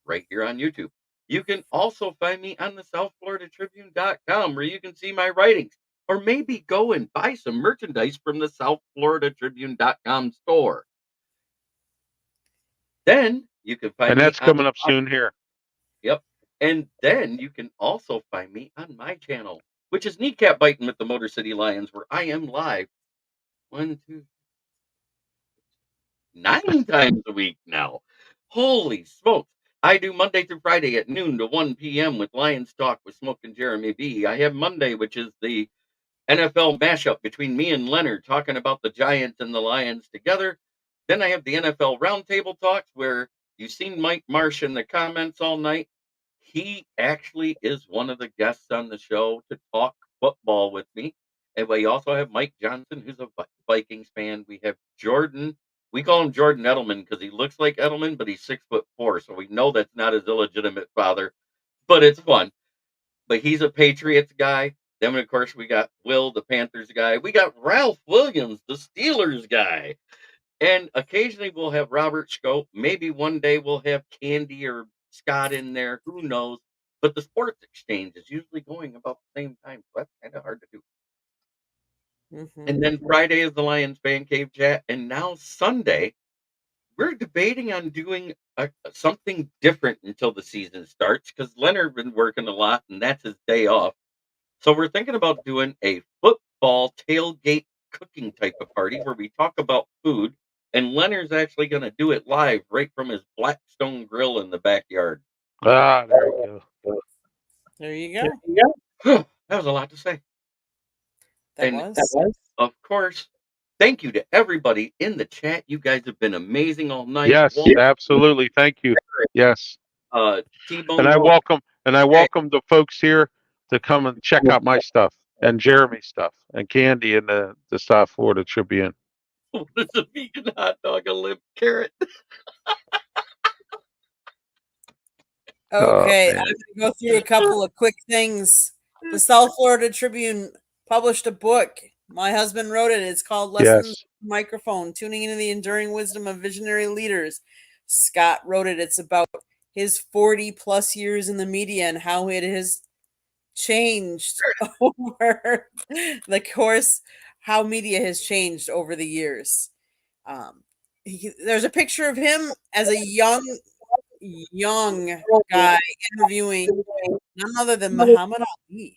right here on YouTube. You can also find me on the SouthFloridaTribune.com, where you can see my writings, or maybe go and buy some merchandise from the SouthFloridaTribune.com store. Then you can find And me that's coming up soon here. Yep. And then you can also find me on my channel, which is Kneecap Biting with the Motor City Lions, where I am live 9 times a week now. Holy smokes. I do Monday through Friday at noon to 1 p.m. with Lions Talk with Smoke and Jeremy B. I have Monday, which is the NFL mashup between me and Leonard talking about the Giants and the Lions together. Then I have the NFL Roundtable Talks where you've seen Mike Marsh in the comments all night. He actually is one of the guests on the show to talk football with me. And we also have Mike Johnson, who's a Vikings fan. We have Jordan. We call him Jordan Edelman because he looks like Edelman, but he's 6'4", so we know that's not his illegitimate father. But it's fun. But he's a Patriots guy. Then, of course, we got Will, the Panthers guy. We got Ralph Williams, the Steelers guy. And occasionally we'll have Robert Scope. Maybe one day we'll have Candy or Scott in there. Who knows? But the Sports Exchange is usually going about the same time. So that's kind of hard to do. And then Friday is the Lions Fan Cave chat. And now Sunday, we're debating on doing something different until the season starts because Leonard's been working a lot and that's his day off. So we're thinking about doing a football tailgate cooking type of party where we talk about food. And Leonard's actually going to do it live right from his Blackstone grill in the backyard. Ah, there you go. There you go. That was a lot to say. That was. Of course, thank you to everybody in the chat. You guys have been amazing all night. Yes, absolutely. Thank you. Yes. T-Bone And I welcome the folks here to come and check out my stuff and Jeremy's stuff and Candy and the South Florida Tribune. What is a vegan hot dog? A limp carrot? Okay, Oh, I'm going to go through a couple of quick things. The South Florida Tribune published a book. My husband wrote it. It's called Lessons Microphone, Tuning into the Enduring Wisdom of Visionary Leaders. Scott wrote it. It's about his 40 plus years in the media and how it has changed over the course, how media has changed over the years. There's a picture of him as a young guy interviewing none other than Muhammad Ali.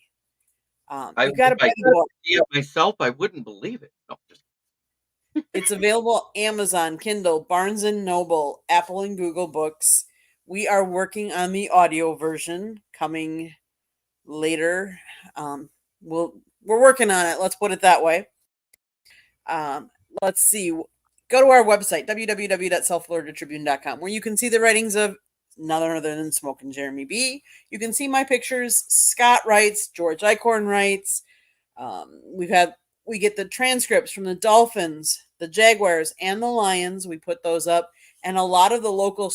You got to buy the book. Myself, I wouldn't believe it. No, just It's available Amazon, Kindle, Barnes and Noble, Apple and Google Books. We are working on the audio version coming later. We're working on it. Let's put it that way. Let's see. Go to our website, www.southfloridatribune.com, where you can see the writings of none other than Smoke and Jeremy B. You can see my pictures. Scott writes, George Eichhorn writes. We get the transcripts from the Dolphins, the Jaguars, and the Lions. We put those up, and a lot of the local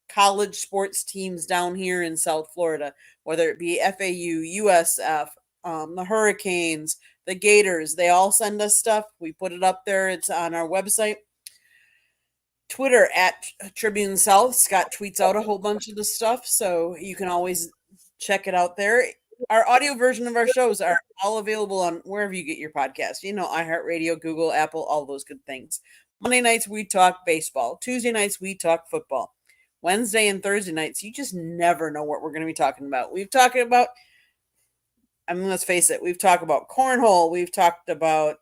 college sports teams down here in South Florida, whether it be FAU, USF, the Hurricanes, the Gators, they all send us stuff. We put it up there. It's on our website. Twitter at Tribune South. Scott tweets out a whole bunch of the stuff, so you can always check it out there. Our audio version of our shows are all available on wherever you get your podcast. iHeartRadio, Google, Apple, all those good things. Monday nights, we talk baseball. Tuesday nights, we talk football. Wednesday and Thursday nights, you just never know what we're going to be talking about. Let's face it, we've talked about cornhole. We've talked about,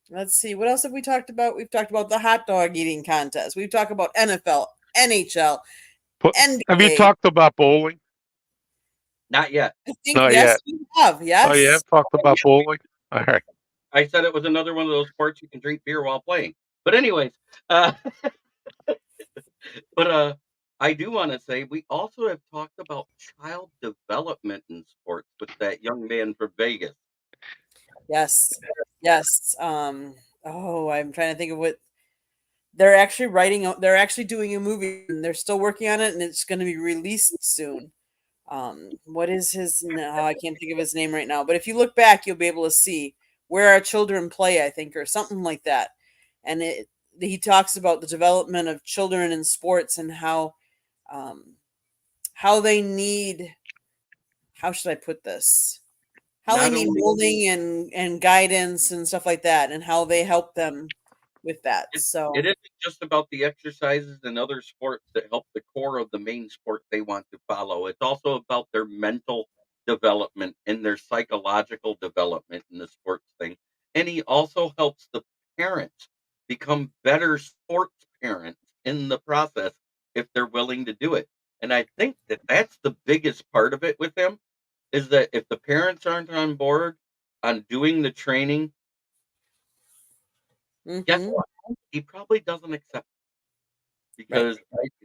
let's see, what else have we talked about? We've talked about the hot dog eating contest. We've talked about NFL, NHL, NBA. Have you talked about bowling? Not yet. I think, Not yes, yet. we have. Yes. Oh, you have talked about bowling? All right. I said it was another one of those sports you can drink beer while playing. But anyways, I do want to say we also have talked about child development in sports with that young man from Vegas. Yes. I'm trying to think of what they're actually writing. They're actually doing a movie, and they're still working on it, and it's going to be released soon. What is his? No, I can't think of his name right now. But if you look back, you'll be able to see Where Our Children Play, I think, or something like that. And he talks about the development of children in sports and how they need. How should I put this? How they need molding and guidance and stuff like that, and how they help them with that. So it isn't just about the exercises and other sports that help the core of the main sport they want to follow. It's also about their mental development and their psychological development in the sports thing. And he also helps the parents become better sports parents in the process if they're willing to do it. And I think that that's the biggest part of it with him, is that if the parents aren't on board on doing the training, guess what? He probably doesn't accept it because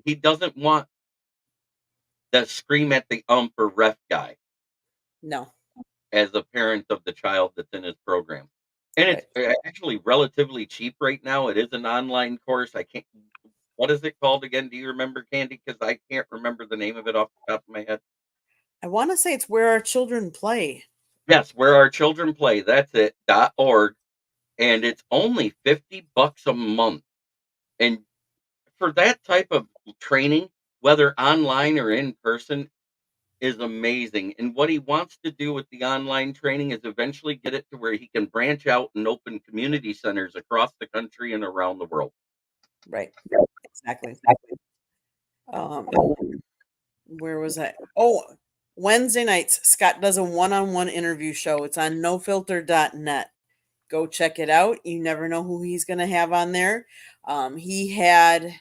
he doesn't want the scream at the ump or ref guy. No. As a parent of the child that's in his program. And it's actually relatively cheap right now. It is an online course. What is it called again? Do you remember, Candy? Because I can't remember the name of it off the top of my head. I want to say it's Where Our Children Play. Yes, Where Our Children Play. That's it. .org. And it's only $50 a month. And for that type of training, whether online or in person, is amazing. And what he wants to do with the online training is eventually get it to where he can branch out and open community centers across the country and around the world. Right. Exactly. Where was I? Oh, Wednesday nights, Scott does a one-on-one interview show. It's on nofilter.net. Go check it out. You never know who he's going to have on there. He had,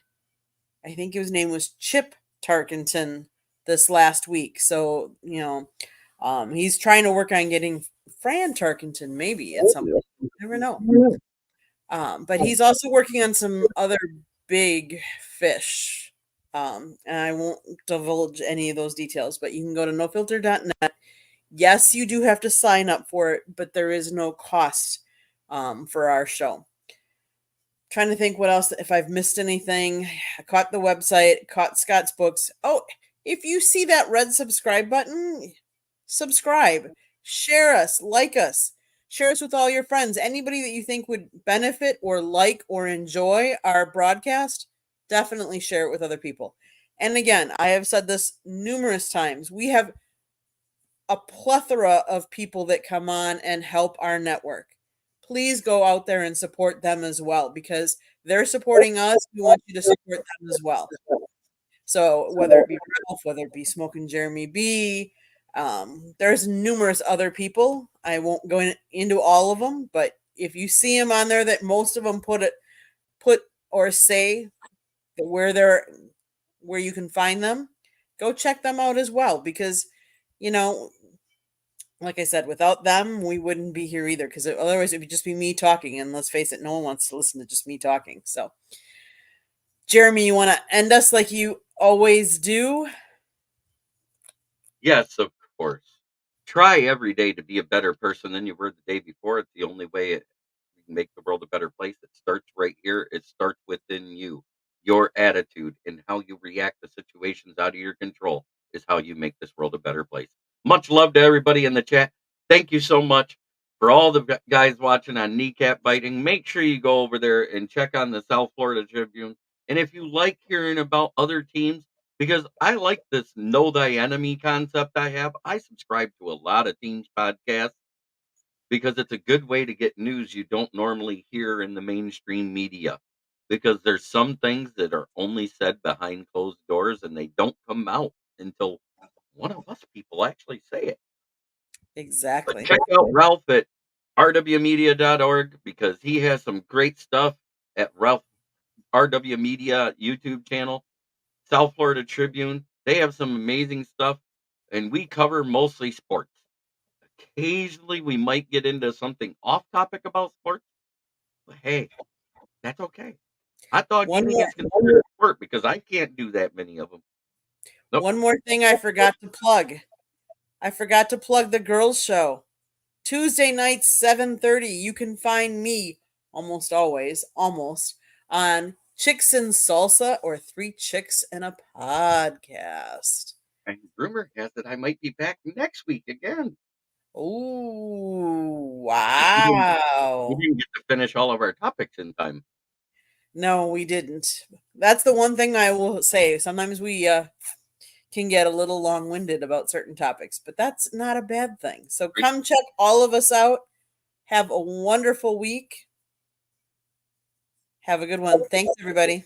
I think his name was Chip Tarkenton this last week. So, he's trying to work on getting Fran Tarkenton maybe at some point. You never know. But he's also working on some other big fish. And I won't divulge any of those details, but you can go to nofilter.net. Yes, you do have to sign up for it, but there is no cost for our show. Trying to think what else, if I've missed anything. I caught the website, caught Scott's books. Oh, if you see that red subscribe button, subscribe, share us, like us, share us with all your friends. Anybody that you think would benefit or like or enjoy our broadcast, definitely share it with other people. And again, I have said this numerous times. We have a plethora of people that come on and help our network. Please go out there and support them as well, because they're supporting us. We want you to support them as well. So whether it be Ralph, whether it be Smoke and Jeremy B, there's numerous other people. I won't go into all of them, but if you see them on there, that most of them put or say where you can find them, go check them out as well, because like I said, without them, we wouldn't be here either. Because otherwise, it would just be me talking. And let's face it, no one wants to listen to just me talking. So, Jeremy, you want to end us like you always do? Yes, of course. Try every day to be a better person than you were the day before. It's the only way we can make the world a better place. It starts right here. It starts within you. Your attitude and how you react to situations out of your control is how you make this world a better place. Much love to everybody in the chat. Thank you so much for all the guys watching on Kneecap Biting. Make sure you go over there and check on the South Florida Tribune. And if you like hearing about other teams, because I like this know thy enemy concept I have. I subscribe to a lot of teams podcasts because it's a good way to get news you don't normally hear in the mainstream media. Because there's some things that are only said behind closed doors and they don't come out until one of us people actually say it. But Exactly. check out Ralph at rwmedia.org because he has some great stuff at Ralph RW Media YouTube channel. South Florida Tribune, they have some amazing stuff, and we cover mostly sports. Occasionally, we might get into something off topic about sports, but hey, that's okay. Hot dog One eating more, is considered a sport because I can't do that many of them. Nope. one more thing I forgot to plug. I forgot to plug the girls' show. Tuesday nights, 7:30. You can find me almost always, on Chicks and Salsa or Three Chicks and a Podcast. And rumor has it I might be back next week again. Oh, We wow. didn't get to finish all of our topics in time. No, we didn't. That's the one thing I will say. Sometimes we can get a little long-winded about certain topics, but that's not a bad thing. So come check all of us out. Have a wonderful week. Have a good one. Thanks, everybody.